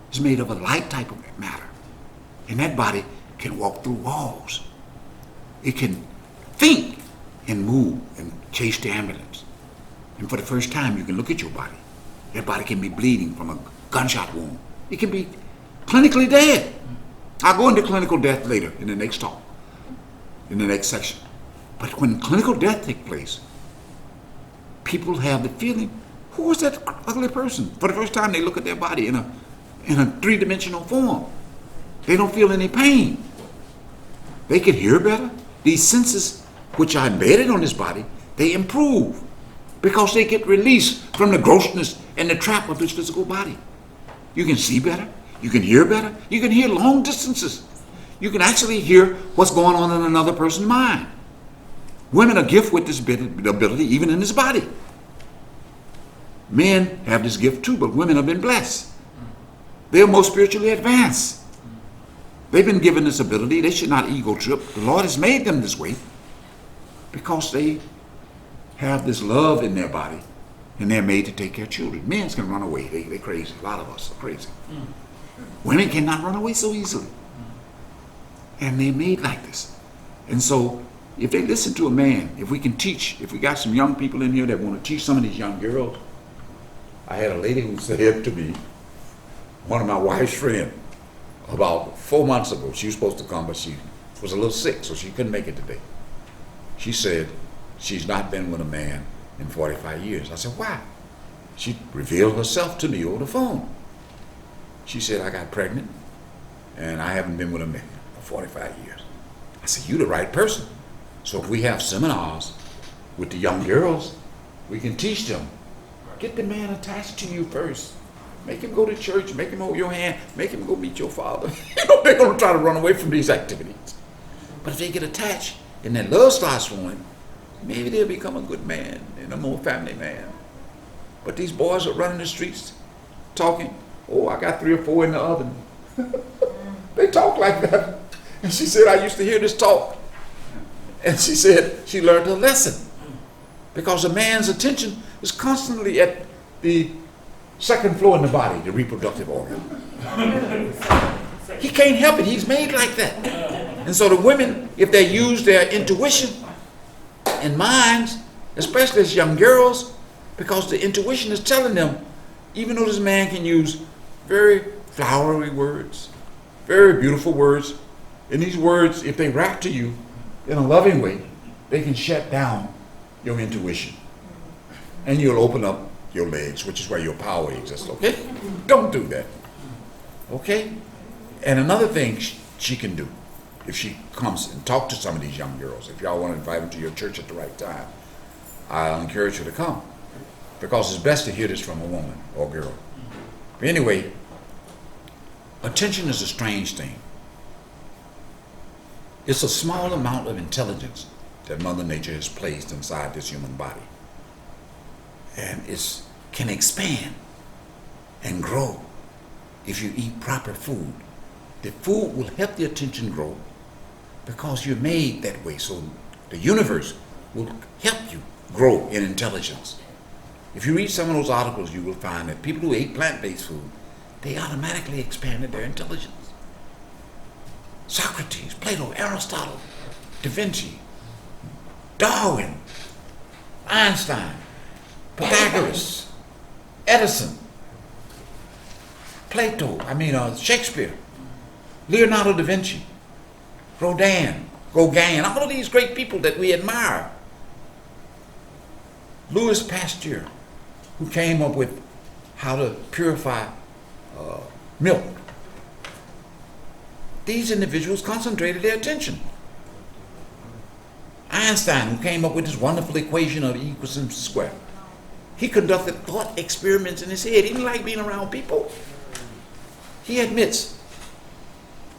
It's made of a light type of matter. And that body can walk through walls. It can think and move and chase the ambulance. And for the first time, you can look at your body. That body can be bleeding from a gunshot wound. It can be clinically dead. I'll go into clinical death later in the next talk, in the next section. But when clinical death takes place, people have the feeling, who is that ugly person? For the first time, they look at their body in a three-dimensional form. They don't feel any pain. They can hear better. These senses, which are embedded on this body, they improve because they get released from the grossness and the trap of this physical body. You can see better. You can hear better. You can hear long distances. You can actually hear what's going on in another person's mind. Women are gifted with this ability even in this body. Men have this gift too, but women have been blessed. They are more spiritually advanced. They've been given this ability. They should not ego trip. The Lord has made them this way because they have this love in their body and they're made to take care of children. Men can run away. They're crazy. A lot of us are crazy. Women cannot run away so easily. And they're made like this. And so if they listen to a man, if we can teach, if we got some young people in here that want to teach some of these young girls. I had a lady who said to me, one of my wife's friends, about 4 months ago, she was supposed to come, but she was a little sick, so she couldn't make it today. She said she's not been with a man in 45 years. I said, why? She revealed herself to me over the phone. She said, I got pregnant, and I haven't been with a man for 45 years. I said, you're the right person. So if we have seminars with the young girls, we can teach them. Get the man attached to you first. Make him go to church, make him hold your hand, make him go meet your father. You know, they're going to try to run away from these activities. But if they get attached and that love starts flowing, maybe they'll become a good man and a more family man. But these boys are running the streets talking, oh, I got 3 or 4 in the oven. They talk like that. And she said, I used to hear this talk. And she said she learned a lesson. Because a man's attention is constantly at the second floor in the body, the reproductive organ. He can't help it. He's made like that. And so the women, if they use their intuition and minds, especially as young girls, because the intuition is telling them, even though this man can use very flowery words, very beautiful words, and these words, if they rap to you in a loving way, they can shut down your intuition. And you'll open up your legs, which is where your power exists, okay? Don't do that, okay? And another thing she can do, if she comes and talk to some of these young girls, if y'all want to invite them to your church at the right time, I'll encourage you to come. Because it's best to hear this from a woman or girl. But anyway, attention is a strange thing. It's a small amount of intelligence that Mother Nature has placed inside this human body. And it can expand and grow if you eat proper food. The food will help the attention grow because you're made that way. So the universe will help you grow in intelligence. If you read some of those articles, you will find that people who ate plant-based food, they automatically expanded their intelligence. Socrates, Plato, Aristotle, Da Vinci, Darwin, Einstein, Pythagoras, Edison, Shakespeare, Leonardo da Vinci, Rodin, Gauguin, all of these great people that we admire. Louis Pasteur, who came up with how to purify milk. These individuals concentrated their attention. Einstein, who came up with this wonderful equation of E equals mc squared. He conducted thought experiments in his head. He didn't like being around people. He admits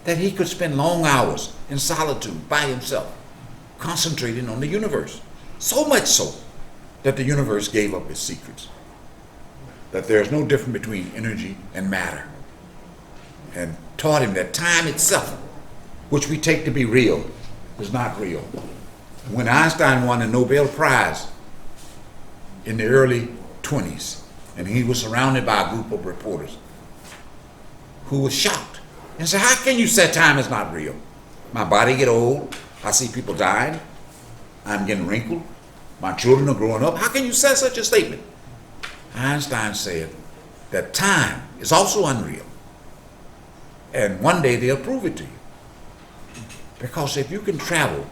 that he could spend long hours in solitude by himself, concentrating on the universe. So much so that the universe gave up its secrets. That there's no difference between energy and matter. And taught him that time itself, which we take to be real, is not real. When Einstein won the Nobel Prize in the early 20s, and he was surrounded by a group of reporters who was shocked and said, how can you say time is not real? My body get old, I see people dying, I'm getting wrinkled, my children are growing up. How can you say such a statement? Einstein said that time is also unreal. And one day they'll prove it to you. Because if you can travel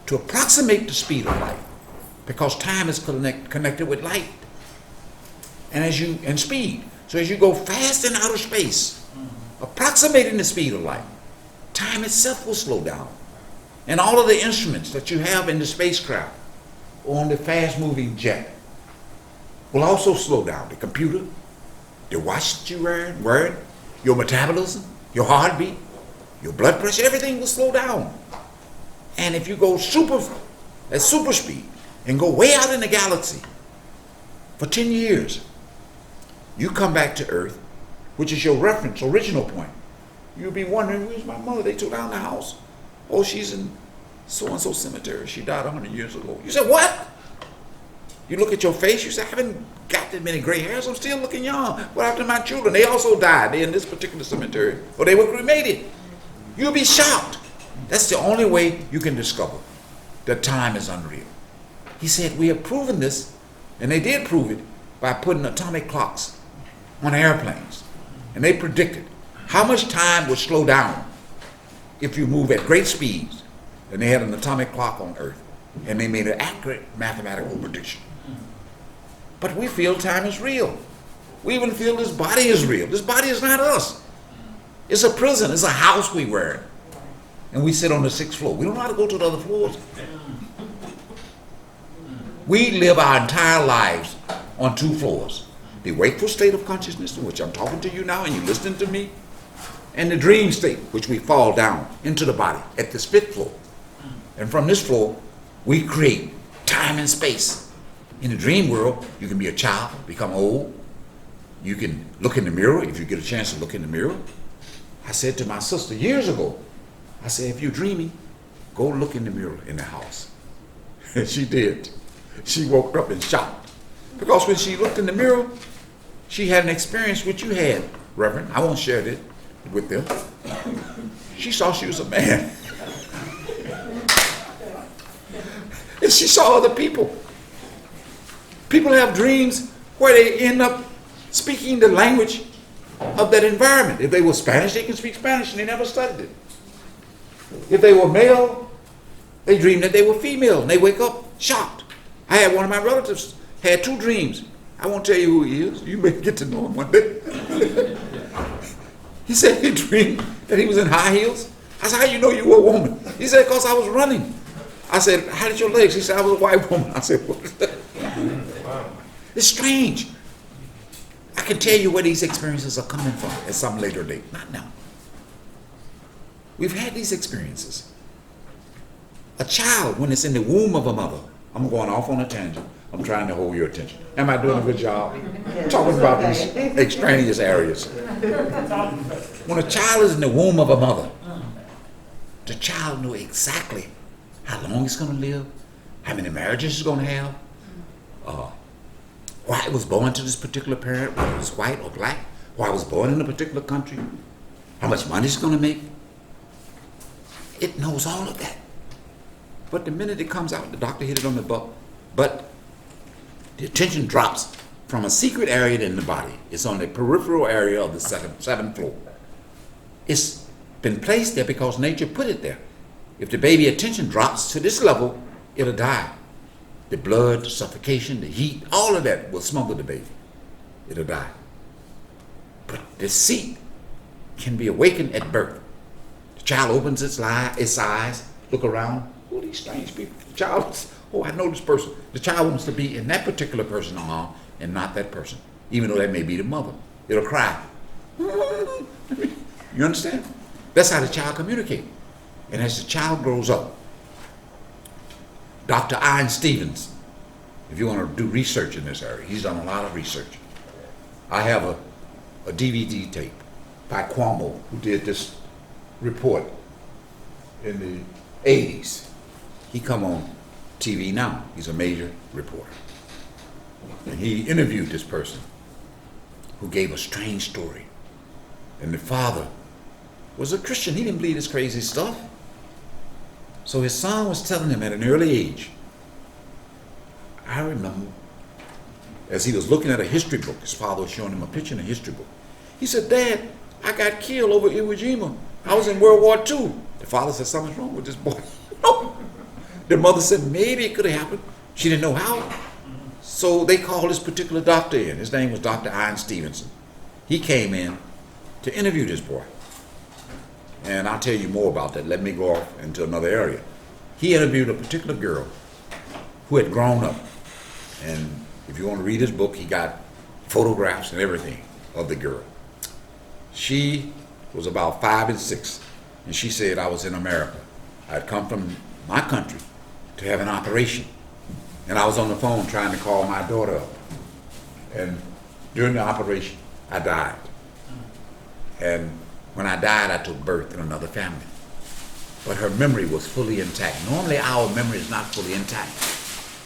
to approximate the speed of light, because time is connected with light and speed. So as you go fast in outer space, approximating the speed of light, time itself will slow down. And all of the instruments that you have in the spacecraft or on the fast-moving jet will also slow down. The computer, the watch that you're wearing, your metabolism, your heartbeat, your blood pressure, everything will slow down. And if you go at super speed and go way out in the galaxy for 10 years, you come back to Earth, which is your reference, original point. You'll be wondering, where's my mother? They took down the house. Oh, she's in so-and-so cemetery. She died 100 years ago. You said, what? You look at your face, you say, I haven't got that many gray hairs. I'm still looking young. What happened to my children? They also died. They're in this particular cemetery. Or they were cremated. You'll be shocked. That's the only way you can discover that time is unreal. He said, we have proven this, and they did prove it by putting atomic clocks on airplanes. And they predicted how much time would slow down if you move at great speeds. And they had an atomic clock on Earth. And they made an accurate mathematical prediction. But we feel time is real. We even feel this body is real. This body is not us. It's a prison. It's a house we wear in. And we sit on the 6th floor. We don't know how to go to the other floors. We live our entire lives on 2 floors. The wakeful state of consciousness, in which I'm talking to you now and you're listening to me, and the dream state, which we fall down into the body at this 5th floor. And from this floor, we create time and space. In the dream world, you can be a child, become old. You can look in the mirror if you get a chance to look in the mirror. I said to my sister years ago, I said, if you're dreaming, go look in the mirror in the house. And she did. She woke up and shocked. Because when she looked in the mirror, she had an experience which you had, Reverend. I won't share it with them. She saw she was a man. And she saw other people. People have dreams where they end up speaking the language of that environment. If they were Spanish, they can speak Spanish and they never studied it. If they were male, they dream that they were female and they wake up shocked. I had one of my relatives had 2 dreams. I won't tell you who he is. You may get to know him one day. He said he dreamed that he was in high heels. I said, how you know you were a woman? He said, because I was running. I said, how did your legs? He said, I was a white woman. I said, what? It's strange. I can tell you where these experiences are coming from at some later date. Not now. We've had these experiences. A child, when it's in the womb of a mother, I'm going off on a tangent. I'm trying to hold your attention. Am I doing a good job? Talking about these extraneous areas. When a child is in the womb of a mother, the child knows exactly how long it's going to live, how many marriages it's going to have, why it was born to this particular parent, whether it was white or black, why it was born in a particular country, how much money it's going to make. It knows all of that. But the minute it comes out, the doctor hit it on the butt, but the attention drops from a secret area in the body. It's on the peripheral area of the seventh floor. It's been placed there because nature put it there. If the baby attention drops to this level, it'll die. The blood, the suffocation, the heat, all of that will smother the baby. It'll die. But the seat can be awakened at birth. The child opens its eyes, look around. Who are these strange people? The child, oh, I know this person. The child wants to be in that particular person's arm and not that person, even though that may be the mother. It'll cry. You understand? That's how the child communicates. And as the child grows up, Dr. Ian Stevens, if you want to do research in this area, he's done a lot of research. I have a DVD tape by Cuomo, who did this report in the 80s. He come on TV now. He's a major reporter. And he interviewed this person who gave a strange story. And the father was a Christian. He didn't believe this crazy stuff. So his son was telling him at an early age. I remember as he was looking at a history book, his father was showing him a picture in a history book. He said, Dad, I got killed over Iwo Jima. I was in World War II. The father said, something's wrong with this boy. No. The mother said, maybe it could have happened. She didn't know how. So they called this particular doctor in. His name was Dr. Ian Stevenson. He came in to interview this boy. And I'll tell you more about that. Let me go off into another area. He interviewed a particular girl who had grown up. And if you want to read his book, he got photographs and everything of the girl. She was about 5 and 6. And she said, I was in America. I had come from my country to have an operation. And I was on the phone trying to call my daughter up. And during the operation, I died. And when I died, I took birth in another family. But her memory was fully intact. Normally, our memory is not fully intact.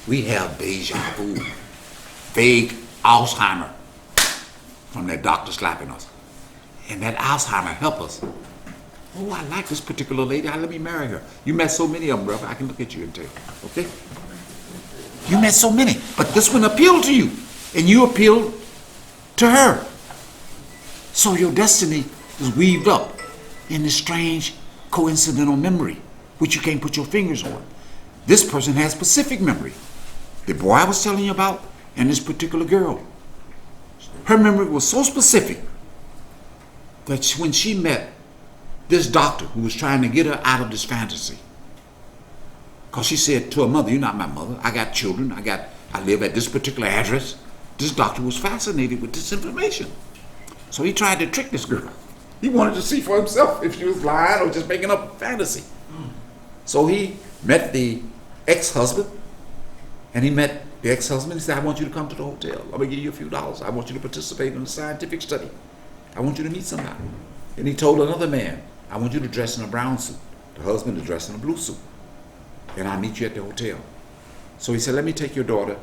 We have deja vu, vague Alzheimer from that doctor slapping us. And that Alzheimer helped us. Oh, I like this particular lady. Let me marry her. You met so many of them, brother. I can look at you and tell you. Okay? You met so many. But this one appealed to you. And you appealed to her. So your destiny is weaved up in this strange coincidental memory, which you can't put your fingers on. This person has specific memory. The boy I was telling you about and this particular girl. Her memory was so specific that when she met this doctor who was trying to get her out of this fantasy, because she said to her mother, you're not my mother. I got children. I live at this particular address. This doctor was fascinated with this information. So he tried to trick this girl. He wanted to see for himself if she was lying or just making up a fantasy. So he met the ex-husband and he met the ex-husband, he said, I want you to come to the hotel. I'm going to give you a few dollars. I want you to participate in a scientific study. I want you to meet somebody. And he told another man, I want you to dress in a brown suit. The husband is dressed in a blue suit. And I'll meet you at the hotel. So he said, let me take your daughter.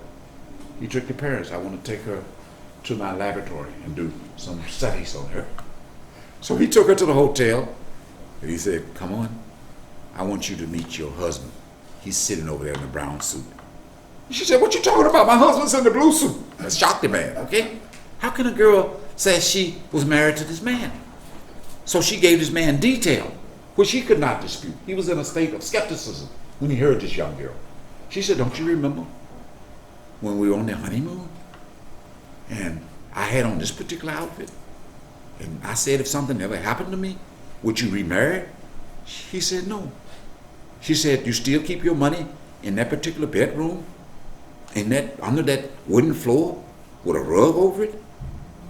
He took the parents. I want to take her to my laboratory and do some studies on her. So he took her to the hotel. And he said, come on. I want you to meet your husband. He's sitting over there in the brown suit. She said, what you talking about? My husband's in the blue suit. That shocked the man, okay? How can a girl say she was married to this man? So she gave this man detail, which he could not dispute. He was in a state of skepticism when he heard this young girl. She said, don't you remember when we were on the honeymoon? And I had on this particular outfit. And I said, if something ever happened to me, would you remarry? He said, no. She said, you still keep your money in that particular bedroom? Under that wooden floor with a rug over it?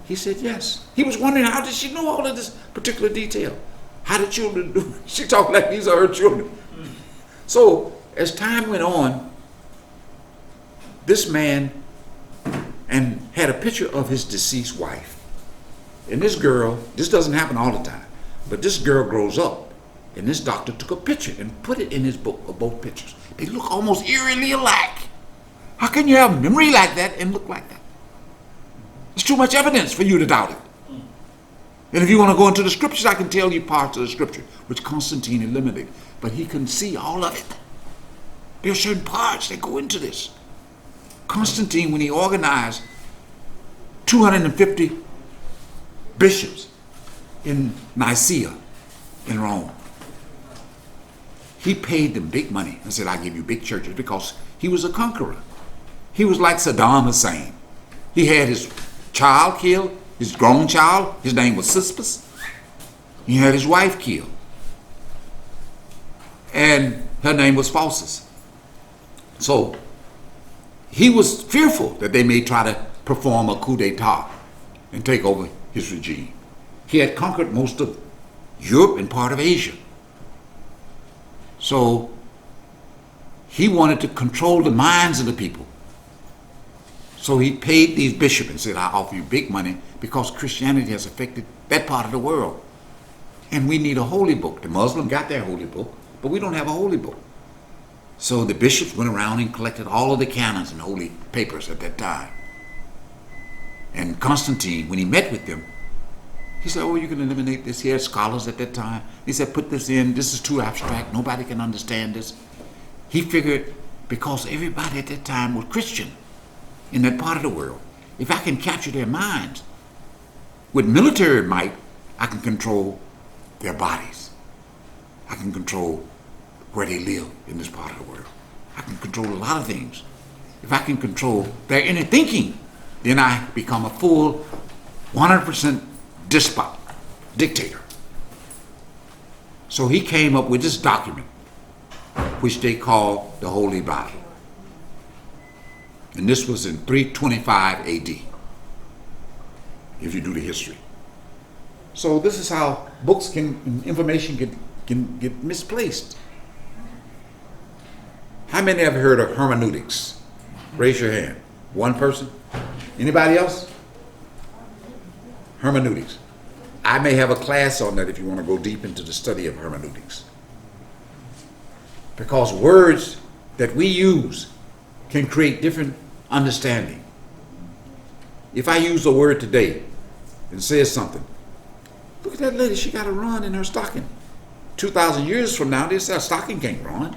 He said, yes. He was wondering, how did she know all of this particular detail? How did children do it? She talked like these are her children. So as time went on, this man and had a picture of his deceased wife. And this girl, this doesn't happen all the time, but this girl grows up, and this doctor took a picture and put it in his book of both pictures. They look almost eerily alike. How can you have memory like that and look like that? There's too much evidence for you to doubt it. And if you want to go into the scriptures, I can tell you parts of the scripture which Constantine eliminated, but he couldn't see all of it. There are certain parts that go into this. Constantine, when he organized 250 bishops in Nicaea in Rome, he paid them big money and said, I give you big churches, because he was a conqueror. He was like Saddam Hussein. He had his child killed, his grown child, his name was Sispus. He had his wife killed. And her name was Faustus. So he was fearful that they may try to perform a coup d'etat and take over his regime. He had conquered most of Europe and part of Asia. So he wanted to control the minds of the people. So he paid these bishops and said, I offer you big money because Christianity has affected that part of the world. And we need a holy book. The Muslim got their holy book, but we don't have a holy book. So the bishops went around and collected all of the canons and holy papers at that time. And Constantine, when he met with them, he said, oh, you can eliminate this. He had scholars at that time. He said, put this in. This is too abstract. Nobody can understand this. He figured, because everybody at that time was Christian in that part of the world, if I can capture their minds, with military might, I can control their bodies. I can control where they live in this part of the world. I can control a lot of things. If I can control their inner thinking, then I become a full 100% despot, dictator. So he came up with this document, which they call the Holy Bible. And this was in 325 AD, if you do the history. So this is how books information can get misplaced. How many have heard of hermeneutics? Raise your hand. One person? Anybody else? Hermeneutics. I may have a class on that if you want to go deep into the study of hermeneutics. Because words that we use can create different understanding. If I use a word today and says something, look at that lady, she got a run in her stocking. 2,000 years from now, this stocking can't run.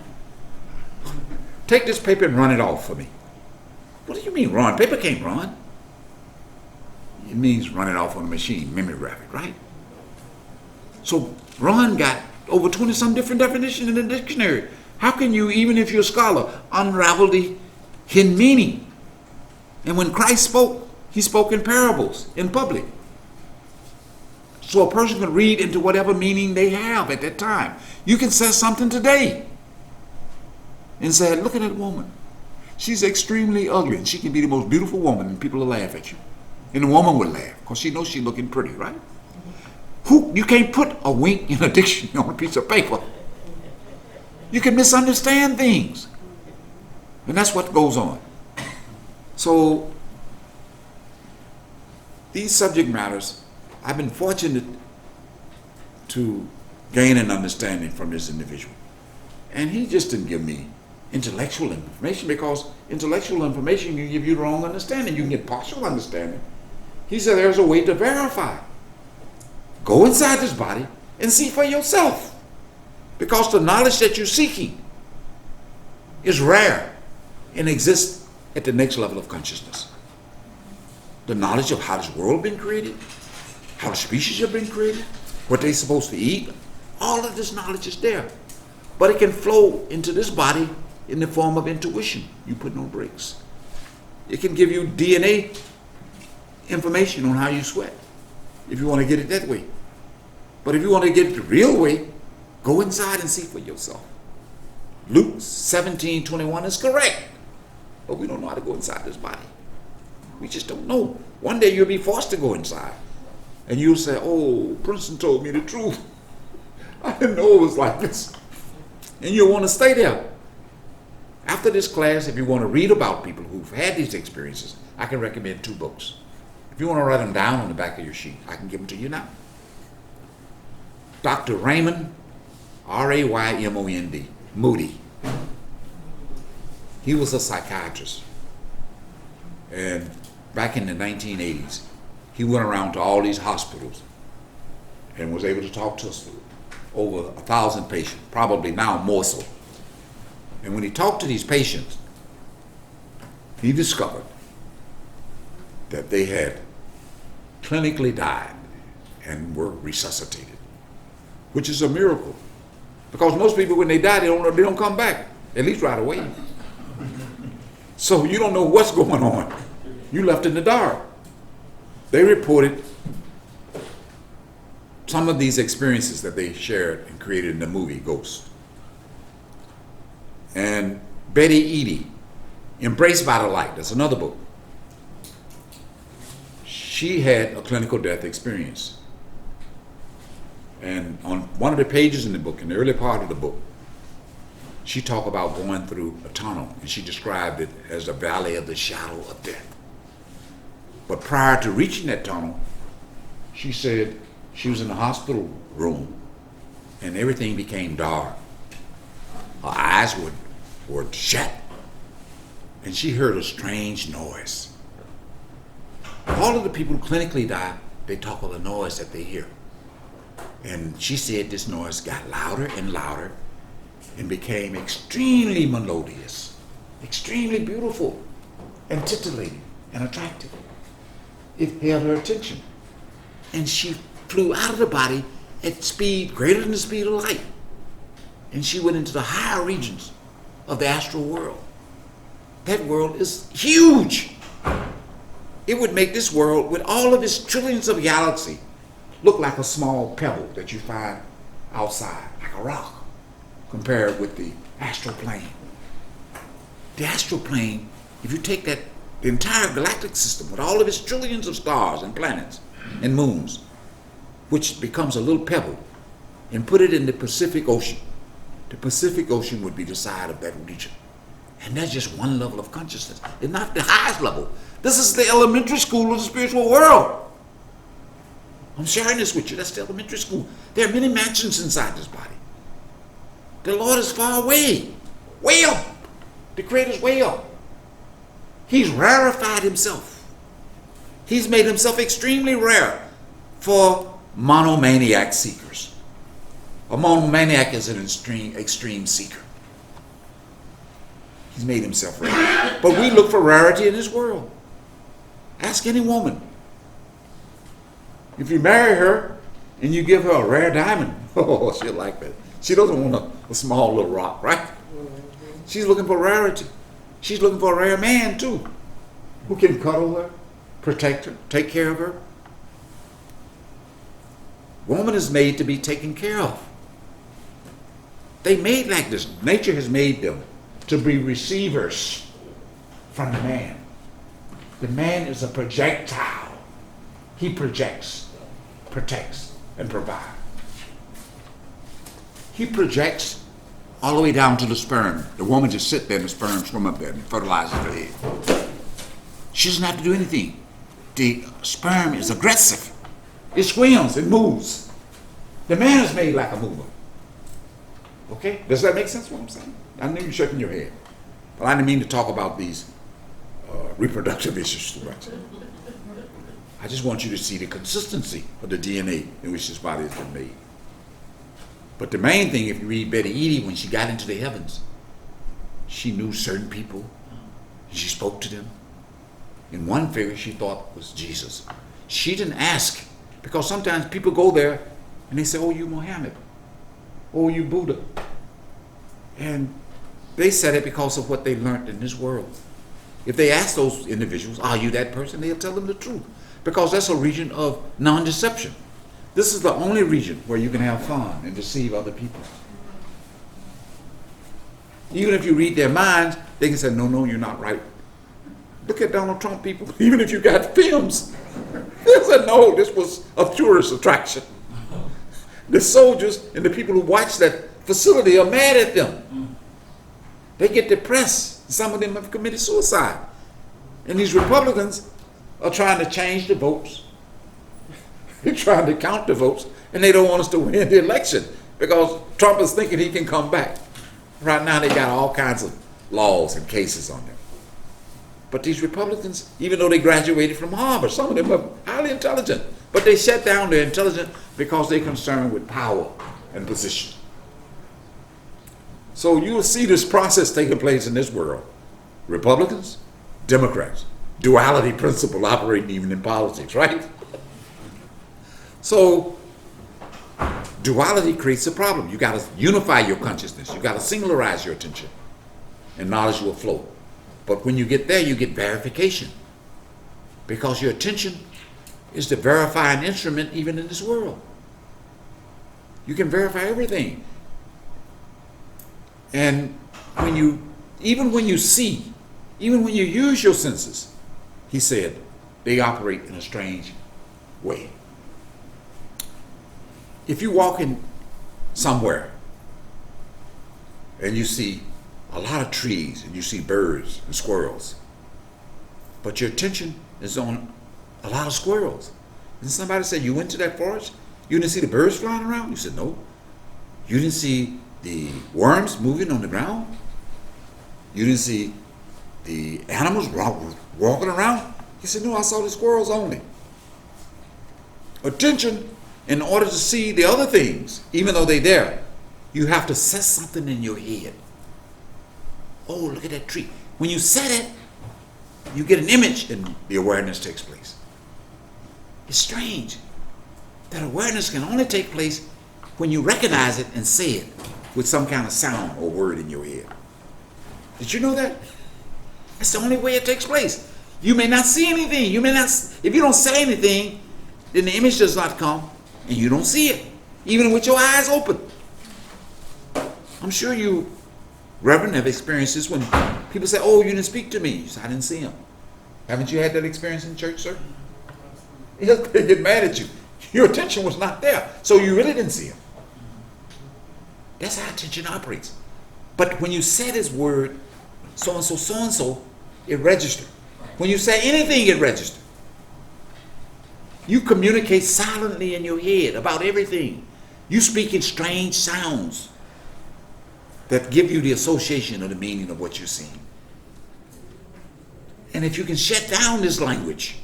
Take this paper and run it off for me. What do you mean run? Paper can't run. It means run it off on a machine, memory graphic, right? So run got over 20-some different definitions in the dictionary. How can you, even if you're a scholar, unravel the hidden meaning? And when Christ spoke, he spoke in parables, in public. So a person can read into whatever meaning they have at that time. You can say something today and say, look at that woman. She's extremely ugly, and she can be the most beautiful woman, and people will laugh at you. And the woman will laugh, because she knows she's looking pretty, right? You can't put a wink in a dictionary on a piece of paper. You can misunderstand things. And that's what goes on. So these subject matters, I've been fortunate to gain an understanding from this individual. And he just didn't give me intellectual information, because intellectual information can give you the wrong understanding. You can get partial understanding. He said there's a way to verify. Go inside this body and see for yourself. Because the knowledge that you're seeking is rare and exists at the next level of consciousness. The knowledge of how this world been created, how the species have been created, what they're supposed to eat, all of this knowledge is there. But it can flow into this body in the form of intuition. You put no brakes. It can give you DNA information on how you sweat, if you want to get it that way. But if you want to get it the real way, go inside and see for yourself. Luke 17:21 is correct. But we don't know how to go inside this body. We just don't know. One day you'll be forced to go inside. And you'll say, oh, Princeton told me the truth. I didn't know it was like this. And you'll want to stay there. After this class, if you want to read about people who've had these experiences, I can recommend 2 books. If you want to write them down on the back of your sheet, I can give them to you now. Dr. Raymond, R-A-Y-M-O-N-D, Moody. He was a psychiatrist. And back in the 1980s, he went around to all these hospitals and was able to talk to over 1,000 patients, probably now more so. And when he talked to these patients, he discovered that they had clinically died and were resuscitated, which is a miracle. Because most people, when they die, they don't come back, at least right away. So you don't know what's going on. You left in the dark. They reported some of these experiences that they shared and created in the movie Ghost. And Betty Eady, Embraced by the Light, that's another book. She had a clinical death experience. And on one of the pages in the book, in the early part of the book, she talked about going through a tunnel, and she described it as the valley of the shadow of death. But prior to reaching that tunnel, she said she was in the hospital room and everything became dark. Her eyes were shut, and she heard a strange noise. All of the people who clinically die, they talk of the noise that they hear. And she said this noise got louder and louder and became extremely melodious, extremely beautiful and titillating and attractive. It held her attention. And she flew out of the body at speed greater than the speed of light. And she went into the higher regions of the astral world. That world is huge. It would make this world, with all of its trillions of galaxies, look like a small pebble that you find outside, like a rock, compared with the astral plane. The astral plane, if you take that, the entire galactic system with all of its trillions of stars and planets and moons, which becomes a little pebble, and put it in the Pacific Ocean. The Pacific Ocean would be the side of that region. And that's just one level of consciousness. It's not the highest level. This is the elementary school of the spiritual world. I'm sharing this with you. That's the elementary school. There are many mansions inside this body. The Lord is far away, way up. The Creator's way up. He's rarefied himself. He's made himself extremely rare for monomaniac seekers. A monomaniac is an extreme seeker. He's made himself rare. But we look for rarity in this world. Ask any woman. If you marry her and you give her a rare diamond, oh, she'll like that. She doesn't want a small little rock, right? She's looking for rarity. She's looking for a rare man too, who can cuddle her, protect her, take care of her. Woman is made to be taken care of. They made like this. Nature has made them to be receivers from the man. The man is a projectile. He projects, protects, and provides. He projects all the way down to the sperm. The woman just sits there and the sperm swim up there and fertilizes the egg. She doesn't have to do anything. The sperm is aggressive. It swims, it moves. The man is made like a mover. Okay? Does that make sense what I'm saying? I know you're shaking your head. But I didn't mean to talk about these reproductive issues too much. I just want you to see the consistency of the DNA in which this body has been made. But the main thing, if you read Betty Eadie, when she got into the heavens, she knew certain people. She spoke to them. And one figure she thought was Jesus. She didn't ask, because sometimes people go there and they say, oh, you Muhammad. Oh, you Buddha. And they said it because of what they learned in this world. If they ask those individuals, are you that person? They'll tell them the truth. Because that's a region of non-deception. This is the only region where you can have fun and deceive other people. Even if you read their minds, they can say, no, you're not right. Look at Donald Trump, people. Even if you got films, they said, no, this was a tourist attraction. The soldiers and the people who watch that facility are mad at them. They get depressed. Some of them have committed suicide. And these Republicans are trying to change the votes. They're trying to count the votes, and they don't want us to win the election because Trump is thinking he can come back. Right now they got all kinds of laws and cases on them. But these Republicans, even though they graduated from Harvard, some of them are highly intelligent, but they shut down their intelligence because they're concerned with power and position. So you will see this process taking place in this world. Republicans, Democrats, duality principle operating even in politics, right? So duality creates a problem. You got to unify your consciousness. You got to singularize your attention, and knowledge will flow. But when you get there, you get verification, because your attention is the verifying instrument even in this world. You can verify everything. And even when you see, even when you use your senses, he said, they operate in a strange way. If you walk in somewhere and you see a lot of trees and you see birds and squirrels, but your attention is on a lot of squirrels, and somebody said, you went to that forest, you didn't see the birds flying around? You said, no. You didn't see the worms moving on the ground? You didn't see the animals walking around? He said, no, I saw the squirrels only. Attention, in order to see the other things, even though they're there, you have to set something in your head. Oh, look at that tree. When you set it, you get an image and the awareness takes place. It's strange that awareness can only take place when you recognize it and say it with some kind of sound or word in your head. Did you know that? That's the only way it takes place. You may not see anything. If you don't say anything, then the image does not come and you don't see it, even with your eyes open. I'm sure you, Reverend, have experienced this when people say, oh, you didn't speak to me. You say, I didn't see him. Haven't you had that experience in church, sir? They get mad at you. Your attention was not there, so you really didn't see him. That's how attention operates. But when you say this word, so-and-so, it registers. When you say anything, it registers. You communicate silently in your head about everything. You speak in strange sounds that give you the association of the meaning of what you're seeing. And if you can shut down this language,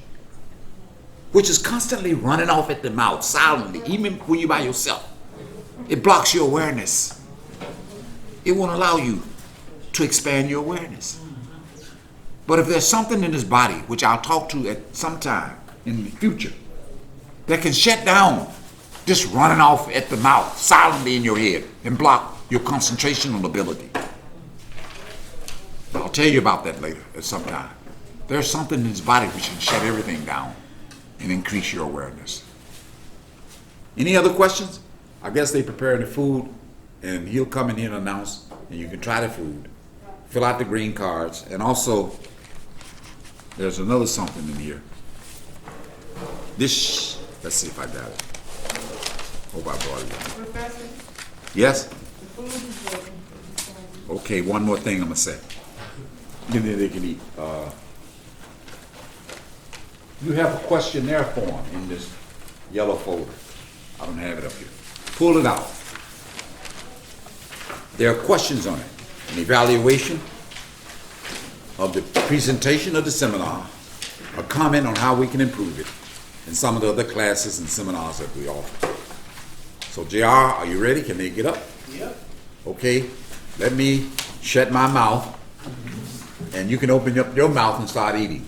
which is constantly running off at the mouth, silently, even when you're by yourself, it blocks your awareness. It won't allow you to expand your awareness. But if there's something in this body, which I'll talk to at some time in the future, that can shut down this running off at the mouth silently in your head and block your concentrational ability. I'll tell you about that later at some time. There's something in this body which can shut everything down and increase your awareness. Any other questions? I guess they prepare the food and he'll come in here and announce, and you can try the food, fill out the green cards, and also there's another something in here. This, let's see if I got it. Hope I brought it in. Professor, Yes? the food is ready. Okay, one more thing I'm gonna say. And then they can eat. You have a questionnaire form in this yellow folder. I don't have it up here. Pull it out. There are questions on it. An evaluation of the presentation of the seminar, a comment on how we can improve it, and some of the other classes and seminars that we offer. So JR, are you ready? Can they get up? Yep. Okay, let me shut my mouth, and you can open up your mouth and start eating.